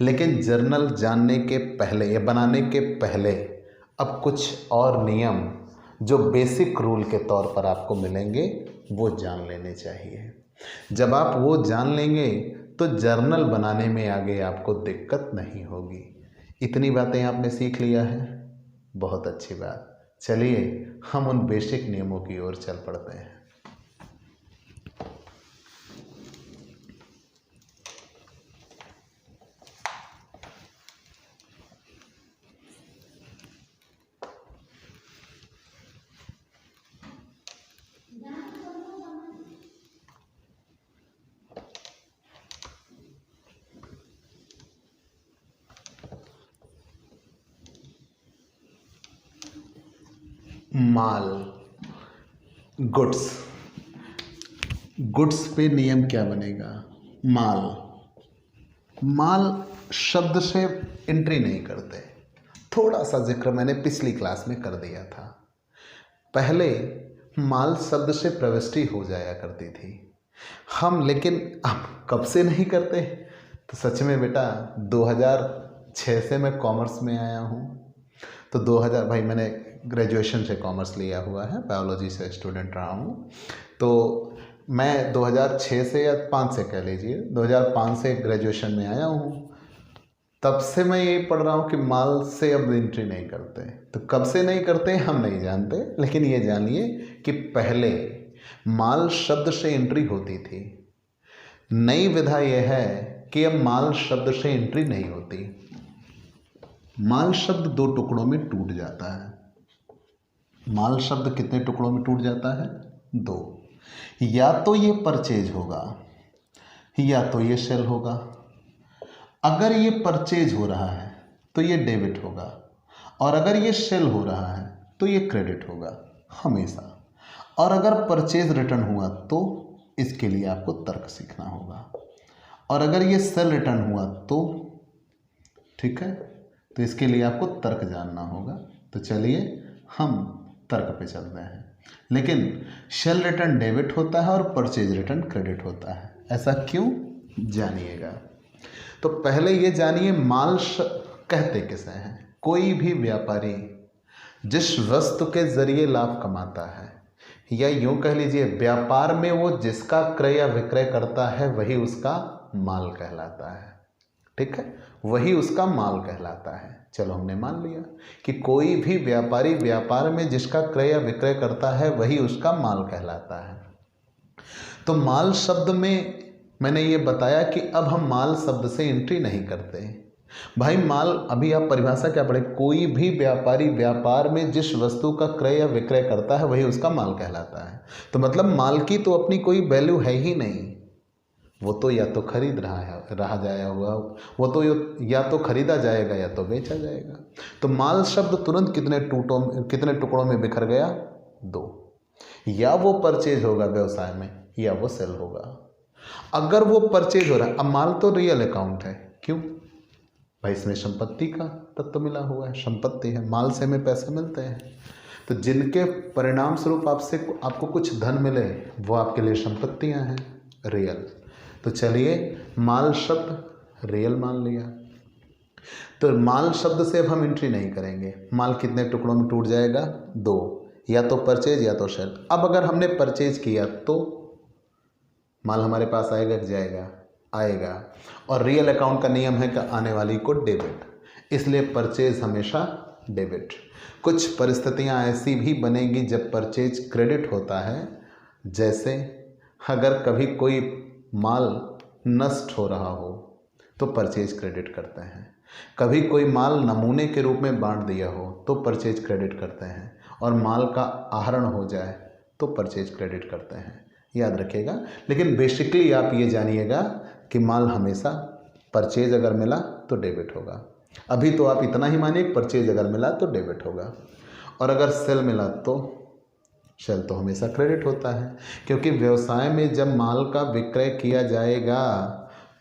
लेकिन जर्नल जानने के पहले या बनाने के पहले अब कुछ और नियम जो बेसिक रूल के तौर पर आपको मिलेंगे वो जान लेने चाहिए। जब आप वो जान लेंगे तो जर्नल बनाने में आगे आपको दिक्कत नहीं होगी। इतनी बातें आपने सीख लिया है, बहुत अच्छी बात। चलिए हम उन बेसिक नियमों की ओर चल पड़ते हैं। माल, गुड्स। गुड्स पे नियम क्या बनेगा? माल। माल शब्द से एंट्री नहीं करते। थोड़ा सा जिक्र मैंने पिछली क्लास में कर दिया था। पहले माल शब्द से प्रविष्टि हो जाया करती थी हम, लेकिन अब कब से नहीं करते? तो सच में बेटा 2006 से मैं कॉमर्स में आया हूँ। तो 2000 भाई मैंने ग्रेजुएशन से कॉमर्स लिया हुआ है, बायोलॉजी से स्टूडेंट रहा हूँ। तो मैं 2006 से या 5 से कह लीजिए, 2005 से ग्रेजुएशन में आया हूँ। तब से मैं यही पढ़ रहा हूँ कि माल से अब एंट्री नहीं करते। तो कब से नहीं करते हम नहीं जानते, लेकिन ये जानिए कि पहले माल शब्द से एंट्री होती थी। नई विधा यह है कि अब माल शब्द से एंट्री नहीं होती। माल शब्द 2 टुकड़ों में टूट जाता है। माल शब्द कितने टुकड़ों में टूट जाता है? 2। या तो ये परचेज होगा या तो ये सेल होगा। अगर ये परचेज हो रहा है तो ये डेबिट होगा, और अगर ये सेल हो रहा है तो ये क्रेडिट होगा हमेशा। और अगर परचेज रिटर्न हुआ तो इसके लिए आपको तर्क सीखना होगा, और अगर ये सेल रिटर्न हुआ तो ठीक है, तो इसके लिए आपको तर्क जानना होगा। तो चलिए हम तर्क पे चलते हैं। लेकिन सेल रिटर्न डेबिट होता है और परचेज रिटर्न क्रेडिट होता है। ऐसा क्यों, जानिएगा। तो पहले ये जानिए माल कहते किसे हैं। कोई भी व्यापारी जिस वस्तु के जरिए लाभ कमाता है, या यूं कह लीजिए व्यापार में वो जिसका क्रय या विक्रय करता है वही उसका माल कहलाता है। ठीक है, वही उसका माल कहलाता है। चलो हमने मान लिया कि कोई भी व्यापारी व्यापार में जिसका क्रय या विक्रय करता है वही उसका माल कहलाता है। तो माल शब्द में मैंने ये बताया कि अब हम माल शब्द से एंट्री नहीं करते। भाई माल, अभी आप परिभाषा क्या पढ़े? कोई भी व्यापारी व्यापार में जिस वस्तु का क्रय या विक्रय करता है वही उसका माल कहलाता है। तो मतलब माल की तो अपनी कोई वैल्यू है ही नहीं। वो तो या तो खरीद रहा जाया हुआ, वो तो या तो खरीदा जाएगा या तो बेचा जाएगा। तो माल शब्द तुरंत कितने टुकड़ों में बिखर गया? 2। या वो परचेज होगा व्यवसाय में या वो सेल होगा। अगर वो परचेज हो रहा है, अब माल तो रियल अकाउंट है, क्यों भाई? इसमें संपत्ति का तत्व मिला हुआ है, संपत्ति है, माल से हमें पैसे मिलते हैं। तो जिनके परिणाम स्वरूप आपको कुछ धन मिले वो आपके लिए संपत्तियां हैं, रियल। तो चलिए माल शब्द रियल मान लिया। तो माल शब्द से अब हम एंट्री नहीं करेंगे। माल कितने टुकड़ों में टूट जाएगा? 2। या तो परचेज या तो सेल। अब अगर हमने परचेज किया तो माल हमारे पास आएगा कि जाएगा? आएगा। और रियल अकाउंट का नियम है कि आने वाली को डेबिट, इसलिए परचेज हमेशा डेबिट। कुछ परिस्थितियां ऐसी भी बनेगी जब परचेज क्रेडिट होता है, जैसे अगर कभी कोई माल नष्ट हो रहा हो तो परचेज क्रेडिट करते हैं, कभी कोई माल नमूने के रूप में बांट दिया हो तो परचेज क्रेडिट करते हैं, और माल का आहरण हो जाए तो परचेज क्रेडिट करते हैं। याद रखिएगा। लेकिन बेसिकली आप ये जानिएगा कि माल हमेशा परचेज अगर मिला तो डेबिट होगा। अभी तो आप इतना ही मानिए परचेज अगर मिला तो डेबिट होगा, और अगर सेल मिला तो सेल तो हमेशा क्रेडिट होता है, क्योंकि व्यवसाय में जब माल का विक्रय किया जाएगा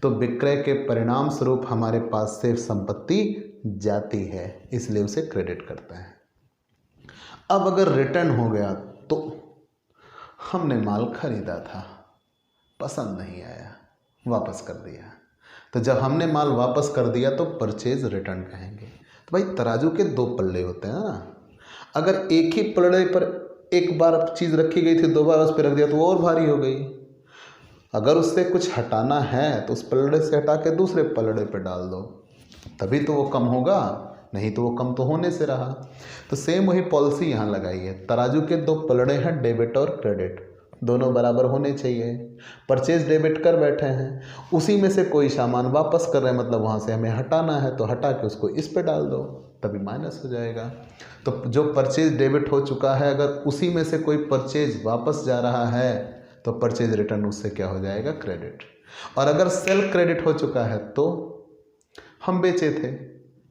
तो विक्रय के परिणाम स्वरूप हमारे पास से संपत्ति जाती है, इसलिए उसे क्रेडिट करते हैं। अब अगर रिटर्न हो गया तो हमने माल खरीदा था, पसंद नहीं आया, वापस कर दिया, तो जब हमने माल वापस कर दिया तो परचेज रिटर्न कहेंगे। तो भाई तराजू के दो पल्ले होते हैं ना, अगर एक ही पल्ले पर एक बार चीज़ रखी गई थी, दो बार उस पर रख दिया तो वो और भारी हो गई। अगर उससे कुछ हटाना है तो उस पलड़े से हटा के दूसरे पलड़े पे डाल दो, तभी तो वो कम होगा, नहीं तो वो कम तो होने से रहा। तो सेम वही पॉलिसी यहाँ लगाई है। तराजू के दो पलड़े हैं, डेबिट और क्रेडिट, दोनों बराबर होने चाहिए। परचेज डेबिट कर बैठे हैं, उसी में से कोई सामान वापस कर रहे हैं, मतलब वहाँ से हमें हटाना है, तो हटा के उसको इस पे डाल दो, तभी माइनस हो जाएगा। तो जो परचेज डेबिट हो चुका है, अगर उसी में से कोई परचेज वापस जा रहा है तो परचेज रिटर्न उससे क्या हो जाएगा, क्रेडिट। और अगर सेल क्रेडिट हो चुका है तो हम बेचे थे,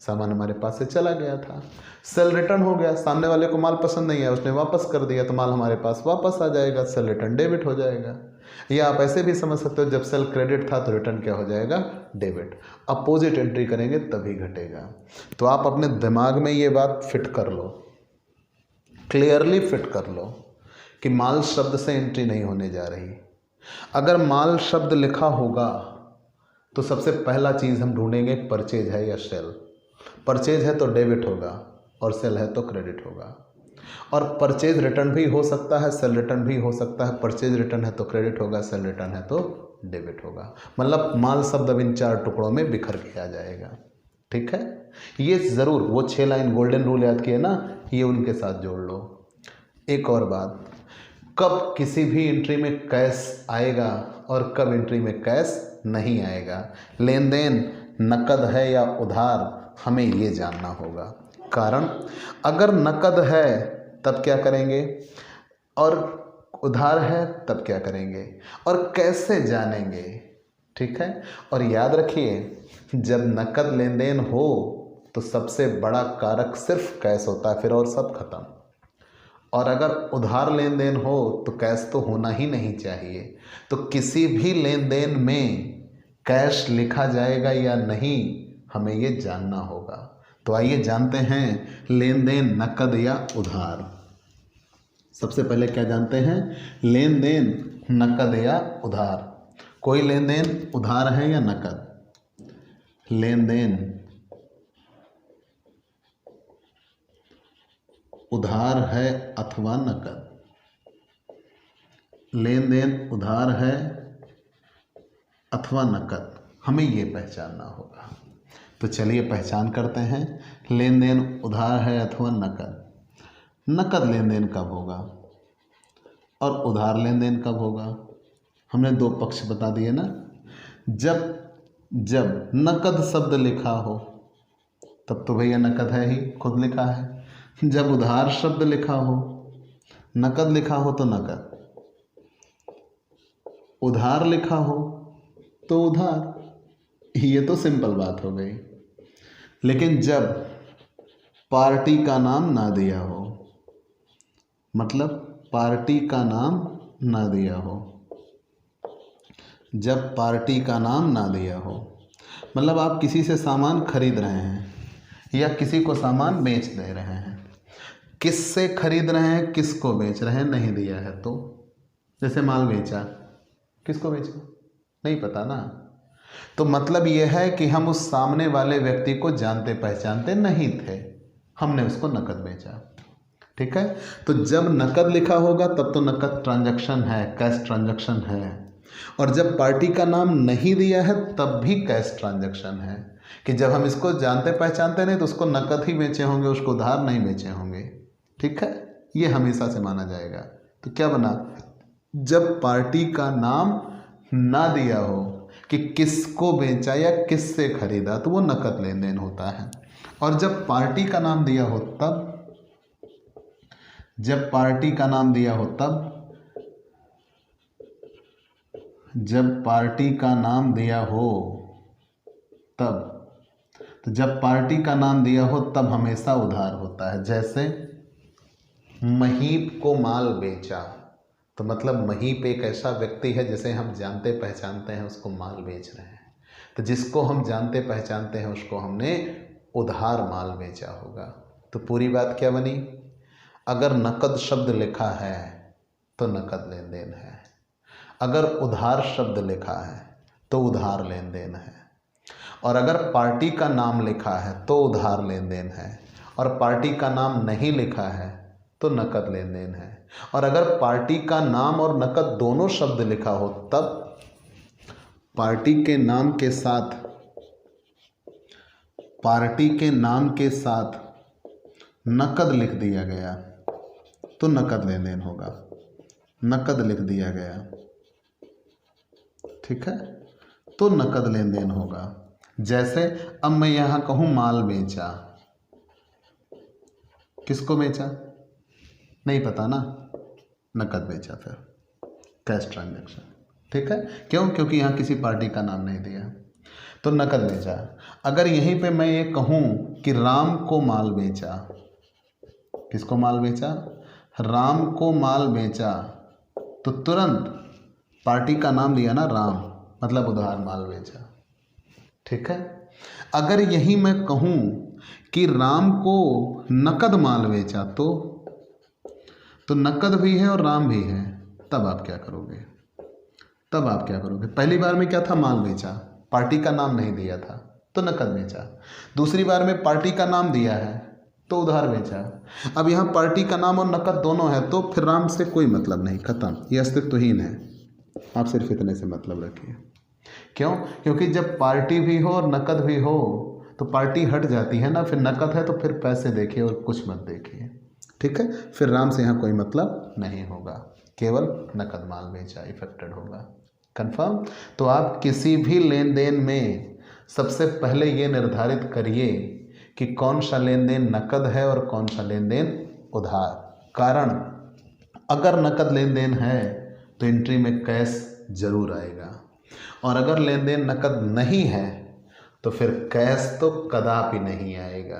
सामान हमारे पास से चला गया था, सेल रिटर्न हो गया, सामने वाले को माल पसंद नहीं आया, उसने वापस कर दिया, तो माल हमारे पास वापस आ जाएगा, सेल रिटर्न डेबिट हो जाएगा। या आप ऐसे भी समझ सकते हो, जब सेल क्रेडिट था तो रिटर्न क्या हो जाएगा, डेबिट। अपोजिट एंट्री करेंगे तभी घटेगा। तो आप अपने दिमाग में ये बात फिट कर लो, क्लियरली फिट कर लो कि माल शब्द से एंट्री नहीं होने जा रही। अगर माल शब्द लिखा होगा तो सबसे पहला चीज़ हम ढूंढेंगे परचेज है या सेल। परचेज है तो डेबिट होगा और सेल है तो क्रेडिट होगा। और परचेज रिटर्न भी हो सकता है, सेल रिटर्न भी हो सकता है। परचेज रिटर्न है तो क्रेडिट होगा, सेल रिटर्न है तो डेबिट होगा। मतलब माल शब्द अब इन 4 टुकड़ों में बिखर के आ जाएगा। ठीक है, ये ज़रूर वो 6 लाइन गोल्डन रूल याद किए ना, ये उनके साथ जोड़ लो। एक और बात, कब किसी भी एंट्री में कैश आएगा और कब एंट्री में कैश नहीं आएगा, लेन देन नकद है या उधार, हमें ये जानना होगा। कारण अगर नकद है तब क्या करेंगे और उधार है तब क्या करेंगे और कैसे जानेंगे। ठीक है, और याद रखिए, जब नकद लेन देन हो तो सबसे बड़ा कारक सिर्फ कैश होता है, फिर और सब खत्म। और अगर उधार लेन देन हो तो कैश तो होना ही नहीं चाहिए। तो किसी भी लेन देन में कैश लिखा जाएगा या नहीं, हमें ये जानना होगा। तो आइए जानते हैं लेन देन नकद या उधार। सबसे पहले क्या जानते हैं, लेन देन नकद या उधार। कोई लेन देन उधार है या नकद, लेन देन उधार है अथवा नकद, लेन देन उधार है अथवा नकद, हमें ये पहचानना होगा। तो चलिए पहचान करते हैं, लेन देन उधार है अथवा नकद। नकद लेन देन कब होगा और उधार लेन देन कब होगा, हमने 2 पक्ष बता दिए ना। जब नकद शब्द लिखा हो तब तो भैया नकद है ही, खुद लिखा है। जब उधार शब्द लिखा हो, नकद लिखा हो तो नकद, उधार लिखा हो तो उधार। ये तो सिंपल बात हो गई। लेकिन जब पार्टी का नाम ना दिया हो, मतलब पार्टी का नाम ना दिया हो, जब पार्टी का नाम ना दिया हो, मतलब आप किसी से सामान खरीद रहे हैं या किसी को सामान बेच दे रहे हैं, किससे खरीद रहे हैं किसको बेच रहे हैं नहीं दिया है तो। जैसे माल बेचा, किसको बेचा नहीं पता ना, तो मतलब यह है कि हम उस सामने वाले व्यक्ति को जानते पहचानते नहीं थे, हमने उसको नकद बेचा। ठीक है, तो जब नकद लिखा होगा तब तो नकद ट्रांजैक्शन है, कैश ट्रांजैक्शन है। और जब पार्टी का नाम नहीं दिया है तब भी कैश ट्रांजैक्शन है, कि जब हम इसको जानते पहचानते नहीं तो उसको नकद ही बेचे होंगे, उसको उधार नहीं बेचे होंगे। ठीक है, ये हमेशा से माना जाएगा। तो क्या बना, जब पार्टी का नाम ना दिया हो कि किसको बेचा या किससे खरीदा तो वो नकद लेन देन होता है। और जब पार्टी का नाम दिया हो तब, जब पार्टी का नाम दिया हो तब, जब पार्टी का नाम दिया हो तब, तो जब पार्टी का नाम दिया हो तब हमेशा उधार होता है। जैसे महीप को माल बेचा, तो मतलब महीप एक ऐसा व्यक्ति है जिसे हम जानते पहचानते हैं, उसको माल बेच रहे हैं। तो जिसको हम जानते पहचानते हैं उसको हमने उधार माल बेचा होगा। तो पूरी बात क्या बनी, अगर नकद शब्द लिखा है तो नकद लेन देन है, अगर उधार शब्द लिखा है तो उधार लेन देन है। और अगर पार्टी का नाम लिखा है तो उधार लेन देन है, और पार्टी का नाम नहीं लिखा है तो नकद लेन देन है। और अगर पार्टी का नाम और नकद दोनों शब्द लिखा हो तब पार्टी के नाम के साथ नकद लिख दिया गया तो नकद लेन देन होगा। नकद लिख दिया गया, ठीक है, तो नकद लेन देन होगा। जैसे अब मैं यहां कहूं माल बेचा, किसको बेचा नहीं पता ना, नकद बेचा, फिर कैश ट्रांजैक्शन, ठीक है। क्यों? क्योंकि यहां किसी पार्टी का नाम नहीं दिया, तो नकद बेचा। अगर यहीं पे मैं ये कहूं कि राम को माल बेचा, किसको माल बेचा? राम को माल बेचा, तो तुरंत पार्टी का नाम दिया ना राम, मतलब उधार माल बेचा, ठीक है। अगर यही मैं कहूं कि राम को नकद माल बेचा तो नकद भी है और राम भी है, तब आप क्या करोगे? पहली बार में क्या था? माल बेचा, पार्टी का नाम नहीं दिया था तो नकद बेचा। दूसरी बार में पार्टी का नाम दिया है तो उधार बेचा। अब यहाँ पार्टी का नाम और नकद दोनों है तो फिर राम से कोई मतलब नहीं, खत्म, ये अस्तित्वहीन है। आप सिर्फ इतने से मतलब रखिए। क्यों? क्योंकि जब पार्टी भी हो और नकद भी हो तो पार्टी हट जाती है ना, फिर नकद है तो फिर पैसे देखिए और कुछ मत देखिए, ठीक है। फिर राम से यहाँ कोई मतलब नहीं होगा, केवल नकद माल बेचा इफेक्टेड होगा। कंफर्म? तो आप किसी भी लेन देन में सबसे पहले ये निर्धारित करिए कि कौन सा लेन देन नकद है और कौन सा लेन देन उधार। कारण अगर नकद लेन देन है तो एंट्री में कैश जरूर आएगा, और अगर लेन देन नकद नहीं है तो फिर कैश तो कदापि नहीं आएगा।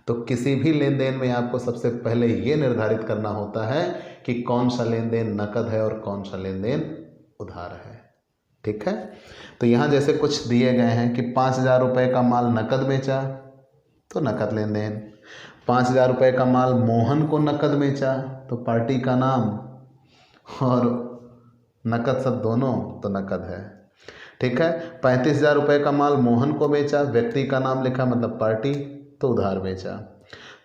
तो किसी भी लेन देन में आपको सबसे पहले ये निर्धारित करना होता है कि कौन सा लेन देन नकद है और कौन सा लेन देन उधार है, ठीक है। तो यहाँ जैसे कुछ दिए गए हैं कि 5,000 रुपये का माल नकद बेचा तो नकद लेन देन, 5,000 रुपये का माल मोहन को नकद बेचा तो पार्टी का नाम और नकद सब दोनों तो नकद है, ठीक है। 35,000 रुपये का माल मोहन को बेचा, व्यक्ति का नाम लिखा मतलब पार्टी, तो उधार बेचा।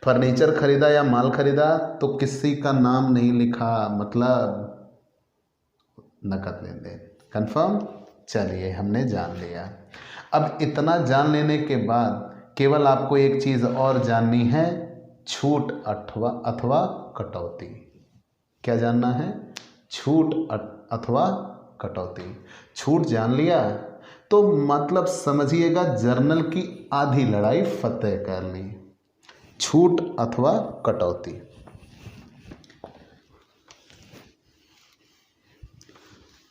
फर्नीचर खरीदा या माल खरीदा तो किसी का नाम नहीं लिखा मतलब नकद लेन देन। कंफर्म? चलिए हमने जान लिया। अब इतना जान लेने के बाद केवल आपको एक चीज़ और जाननी है, छूट अथवा कटौती। क्या जानना है? छूट अथवा कटौती। छूट जान लिया तो मतलब समझिएगा जर्नल की आधी लड़ाई फतेह कर ली। छूट अथवा कटौती।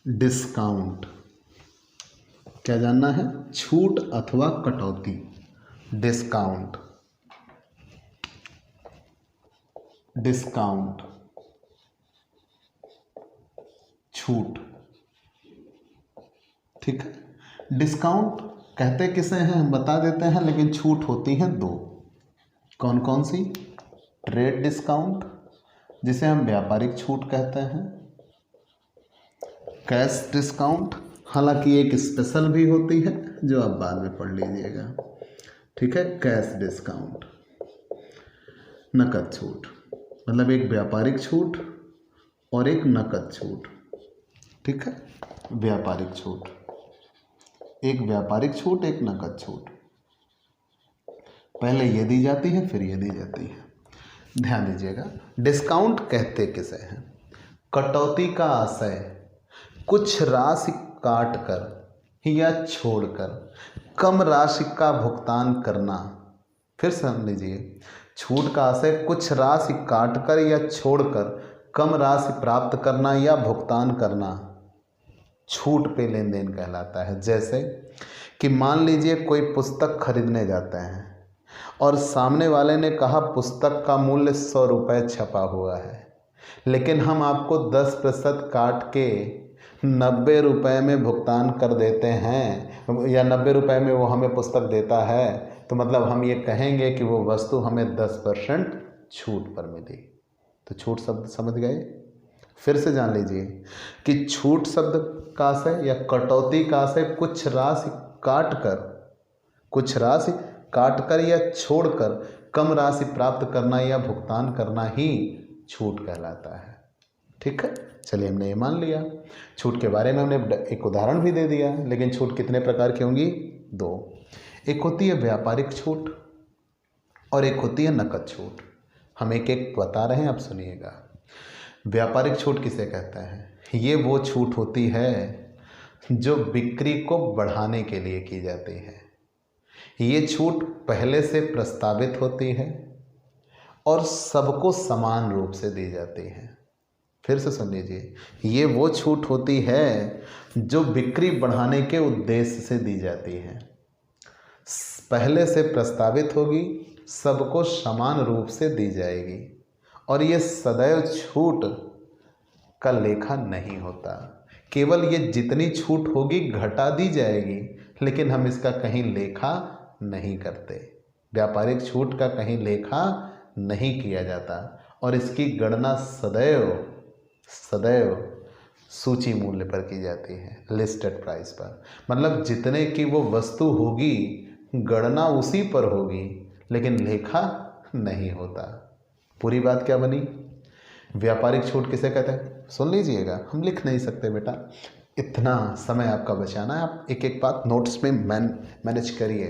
डिस्काउंट। क्या जानना है? छूट अथवा कटौती। डिस्काउंट, डिस्काउंट, छूट, ठीक है। डिस्काउंट कहते किसे हैं हम बता देते हैं, लेकिन छूट होती हैं दो। कौन कौन सी? ट्रेड डिस्काउंट जिसे हम व्यापारिक छूट कहते हैं, कैश डिस्काउंट, हालांकि एक स्पेशल भी होती है जो आप बाद में पढ़ लीजिएगा, ठीक है। कैश डिस्काउंट, नकद छूट, मतलब एक व्यापारिक छूट और एक नकद छूट, ठीक है। व्यापारिक छूट, एक व्यापारिक छूट, एक नकद छूट। पहले ये दी जाती है फिर ये दी जाती है। ध्यान दीजिएगा, डिस्काउंट कहते किसे हैं? कटौती का आशय कुछ राशि काट कर या छोड़कर कम राशि का भुगतान करना। फिर समझ लीजिए, छूट का आशय कुछ राशि काट कर या छोड़कर कम राशि प्राप्त करना या भुगतान करना छूट पे लेन देन कहलाता है। जैसे कि मान लीजिए कोई पुस्तक खरीदने जाते हैं और सामने वाले ने कहा पुस्तक का मूल्य 100 रुपये छपा हुआ है, लेकिन हम आपको 10% काट के 90 रुपये में भुगतान कर देते हैं, या 90 रुपये में वो हमें पुस्तक देता है, तो मतलब हम ये कहेंगे कि वो वस्तु हमें 10% छूट पर मिली। तो छूट शब्द समझ गए? फिर से जान लीजिए कि छूट शब्द का आशय या कटौती का आशय कुछ राशि काट कर कुछ राशि काटकर या छोड़कर कम राशि प्राप्त करना या भुगतान करना ही छूट कहलाता है। ठीक है, चलिए हमने ये मान लिया। छूट के बारे में हमने एक उदाहरण भी दे दिया, लेकिन छूट कितने प्रकार की होंगी? 2। एक होती है व्यापारिक छूट और एक होती है नकद छूट। हम एक एक बता रहे हैं, आप सुनिएगा। व्यापारिक छूट किसे कहते हैं? ये वो छूट होती है जो बिक्री को बढ़ाने के लिए की जाती है। ये छूट पहले से प्रस्तावित होती है और सबको समान रूप से दी जाती है। फिर से सुन लीजिए, ये वो छूट होती है जो बिक्री बढ़ाने के उद्देश्य से दी जाती है, पहले से प्रस्तावित होगी, सबको समान रूप से दी जाएगी और ये सदैव छूट का लेखा नहीं होता। केवल ये जितनी छूट होगी घटा दी जाएगी, लेकिन हम इसका कहीं लेखा नहीं करते। व्यापारिक छूट का कहीं लेखा नहीं किया जाता और इसकी गणना सदैव सूची मूल्य पर की जाती है, लिस्टेड प्राइस पर। मतलब जितने की वो वस्तु होगी गणना उसी पर होगी, लेकिन लेखा नहीं होता। पूरी बात क्या बनी? व्यापारिक छूट किसे कहते हैं? सुन लीजिएगा, हम लिख नहीं सकते बेटा, इतना समय आपका बचाना है, आप एक एक बात नोट्स में मैनेज करिए।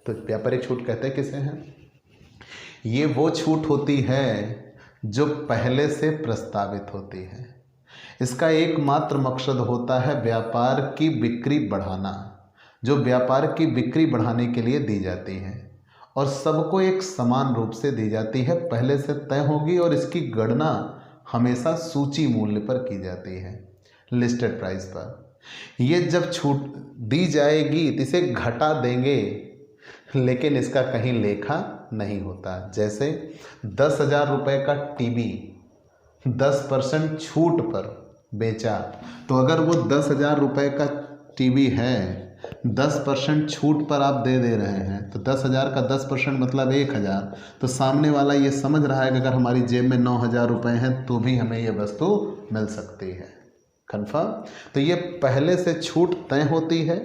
तो व्यापारिक छूट कहते हैं किसे हैं? ये वो छूट होती है जो पहले से प्रस्तावित होती है। इसका एकमात्र मकसद होता है व्यापार की बिक्री बढ़ाना, जो व्यापार की बिक्री बढ़ाने के लिए दी जाती है और सबको एक समान रूप से दी जाती है, पहले से तय होगी और इसकी गणना हमेशा सूची मूल्य पर की जाती है, लिस्टेड प्राइस पर। ये जब छूट दी जाएगी तो इसे घटा देंगे, लेकिन इसका कहीं लेखा नहीं होता। जैसे 10,000 रुपये का टीवी 10% छूट पर बेचा, तो अगर वो 10,000 रुपये का टीवी है, 10% छूट पर आप दे रहे हैं, तो 10,000 का 10% मतलब 1,000। तो सामने वाला ये समझ रहा है कि अगर हमारी जेब में 9,000 रुपये हैं तो भी हमें ये वस्तु मिल सकती है। कन्फर्म? तो ये पहले से छूट तय होती है,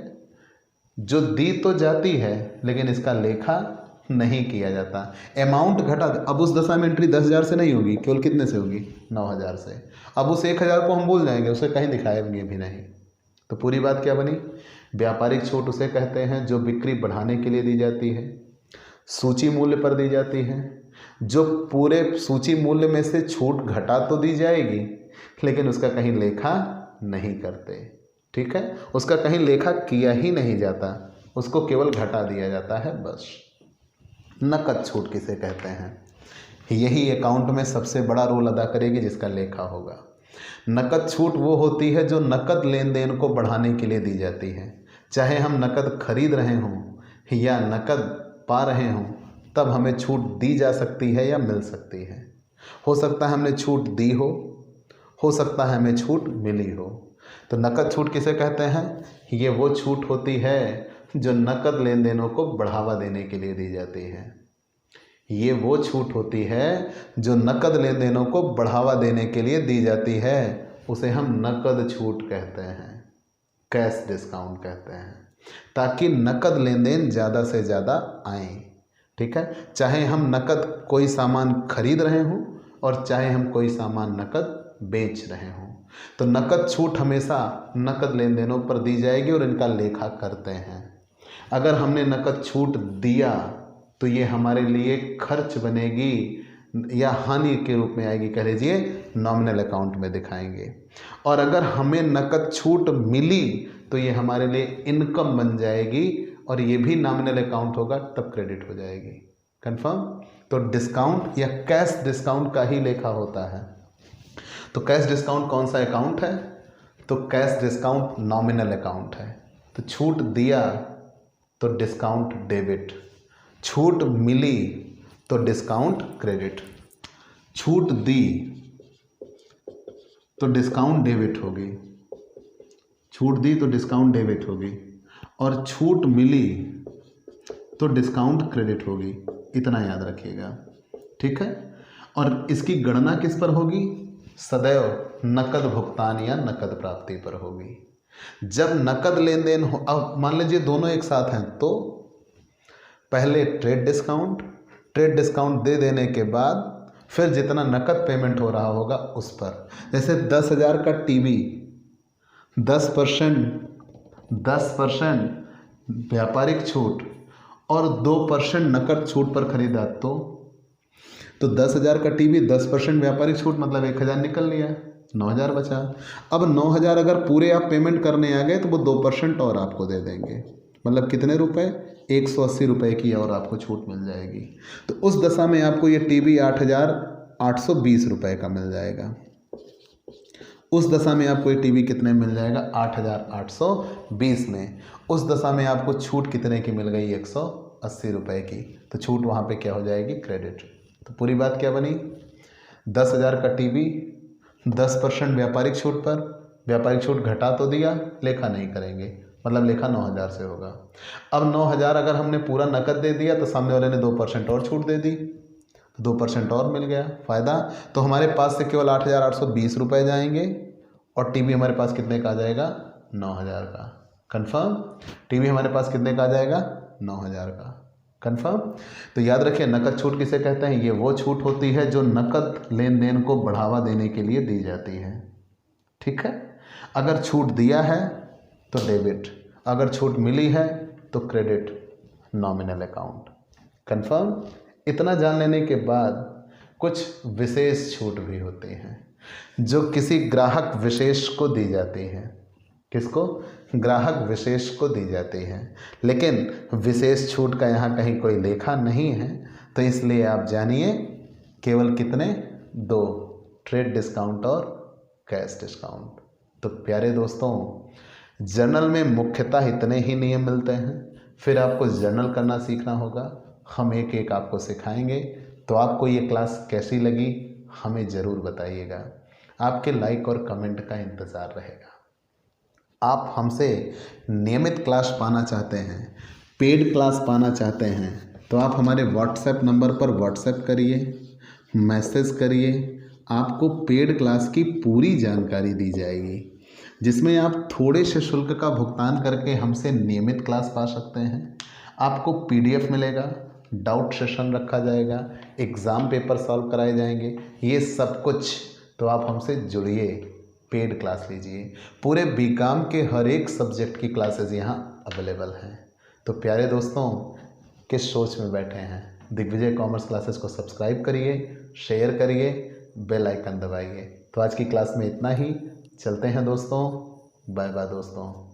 जो दी तो जाती है, लेकिन इसका लेखा नहीं किया जाता। अमाउंट घटा, अब उस दशा में एंट्री 10,000 से नहीं होगी, केवल कितने से होगी? 9,000 से। अब उस 1,000 को हम भूल जाएंगे, उसे कहीं दिखाएंगे भी नहीं। तो पूरी बात क्या बनी? व्यापारिक छूट उसे कहते हैं जो बिक्री बढ़ाने के लिए दी जाती है, सूची मूल्य पर दी जाती है, जो पूरे सूची मूल्य में से छूट घटा तो दी जाएगी, लेकिन उसका कहीं लेखा नहीं करते। ठीक है, उसका कहीं लेखा किया ही नहीं जाता, उसको केवल घटा दिया जाता है बस। नकद छूट किसे कहते हैं? यही अकाउंट में सबसे बड़ा रोल अदा करेगी, जिसका लेखा होगा। नकद छूट वो होती है जो नकद लेन देन को बढ़ाने के लिए दी जाती है। चाहे हम नकद खरीद रहे हों या नकद पा रहे हों, तब हमें छूट दी जा सकती है या मिल सकती है। हो सकता है हमने छूट दी हो सकता है हमें छूट मिली हो। तो नकद छूट किसे कहते हैं? ये वो छूट होती है जो नकद लेन देनों को बढ़ावा देने के लिए दी जाती है। ये वो छूट होती है जो नकद लेन देनों को बढ़ावा देने के लिए दी जाती है, उसे हम नकद छूट कहते हैं, कैश डिस्काउंट कहते हैं, ताकि नकद लेन देन ज़्यादा से ज़्यादा आए। ठीक है, चाहे हम नकद कोई सामान खरीद रहे हों और चाहे हम कोई सामान नकद बेच रहे हों, तो नकद छूट हमेशा नकद लेन देनों पर दी जाएगी और इनका लेखा करते हैं। अगर हमने नकद छूट दिया तो ये हमारे लिए खर्च बनेगी या हानि के रूप में आएगी, कह लीजिए नॉमिनल अकाउंट में दिखाएंगे। और अगर हमें नकद छूट मिली तो ये हमारे लिए इनकम बन जाएगी और ये भी नॉमिनल अकाउंट होगा, तब क्रेडिट हो जाएगी। कंफर्म? तो डिस्काउंट या कैश डिस्काउंट का ही लेखा होता है। तो कैश डिस्काउंट कौन सा अकाउंट है? तो कैश डिस्काउंट नॉमिनल अकाउंट है। तो छूट दिया तो डिस्काउंट डेबिट, छूट मिली तो डिस्काउंट क्रेडिट। छूट दी तो डिस्काउंट डेबिट होगी, छूट दी तो डिस्काउंट डेबिट होगी, और छूट मिली तो डिस्काउंट क्रेडिट होगी। इतना याद रखिएगा। ठीक है, और इसकी गणना किस पर होगी? सदैव नकद भुगतान या नकद प्राप्ति पर होगी। जब नकद लेन देन हो, अब मान लीजिए दोनों एक साथ हैं, तो पहले ट्रेड डिस्काउंट दे देने के बाद फिर जितना नकद पेमेंट हो रहा होगा उस पर, जैसे 10,000 का टीवी 10% व्यापारिक छूट और 2% नकद छूट पर खरीदा तो 10,000 का टीवी 10% व्यापारिक छूट मतलब 1,000 निकल लिया, 9,000 बचा। अब 9,000 अगर पूरे आप पेमेंट करने आ गए तो वो 2% और आपको दे देंगे, मतलब कितने रुपए, 180 रुपये की और आपको छूट मिल जाएगी। तो उस दशा में आपको ये टीवी 8,820 रुपये का मिल जाएगा। उस दशा में आपको ये टीवी कितने मिल जाएगा, 8,820 में। उस दशा में आपको छूट कितने की मिल गई, 180 रुपये की। तो छूट वहाँ पे क्या हो जाएगी, क्रेडिट। तो पूरी बात क्या बनी, 10,000 का टीवी 10% व्यापारिक छूट पर, व्यापारिक छूट घटा तो दिया, लेखा नहीं करेंगे, मतलब लेखा 9,000 से होगा। अब 9,000 अगर हमने पूरा नकद दे दिया तो सामने वाले ने 2% और छूट दे दी, 2% और मिल गया फ़ायदा। तो हमारे पास से केवल 8,820 रुपये जाएंगे और टीवी हमारे पास कितने का आ जाएगा, 9,000 का। कंफर्म, टीवी हमारे पास कितने का आ जाएगा, 9,000 का। कंफर्म। तो याद रखिए, नकद छूट किसे कहते हैं, ये वो छूट होती है जो नकद लेन देन को बढ़ावा देने के लिए दी जाती है। ठीक है, अगर छूट दिया है तो डेबिट, अगर छूट मिली है तो क्रेडिट, नॉमिनल अकाउंट। कंफर्म। इतना जान लेने के बाद कुछ विशेष छूट भी होती हैं जो किसी ग्राहक विशेष को दी जाती हैं। किसको, ग्राहक विशेष को दी जाती है। लेकिन विशेष छूट का यहाँ कहीं कोई लेखा नहीं है, तो इसलिए आप जानिए केवल कितने, 2, ट्रेड डिस्काउंट और कैश डिस्काउंट। तो प्यारे दोस्तों, जर्नल में मुख्यतः इतने ही नियम मिलते हैं, फिर आपको जर्नल करना सीखना होगा। हम एक एक आपको सिखाएंगे। तो आपको ये क्लास कैसी लगी हमें ज़रूर बताइएगा। आपके लाइक और कमेंट का इंतज़ार रहेगा। आप हमसे नियमित क्लास पाना चाहते हैं, पेड क्लास पाना चाहते हैं, तो आप हमारे व्हाट्सएप नंबर पर व्हाट्सएप करिए, मैसेज करिए। आपको पेड क्लास की पूरी जानकारी दी जाएगी, जिसमें आप थोड़े से शुल्क का भुगतान करके हमसे नियमित क्लास पा सकते हैं। आपको PDF मिलेगा, डाउट सेशन रखा जाएगा, एग्ज़ाम पेपर सॉल्व कराए जाएंगे, ये सब कुछ। तो आप हमसे जुड़िए, पेड क्लास लीजिए। पूरे BCom के हर एक सब्जेक्ट की क्लासेस यहाँ अवेलेबल हैं। तो प्यारे दोस्तों, किस सोच में बैठे हैं, दिग्विजय कॉमर्स क्लासेस को सब्सक्राइब करिए, शेयर करिए, बेल आइकन दबाइए। तो आज की क्लास में इतना ही, चलते हैं दोस्तों, बाय बाय दोस्तों।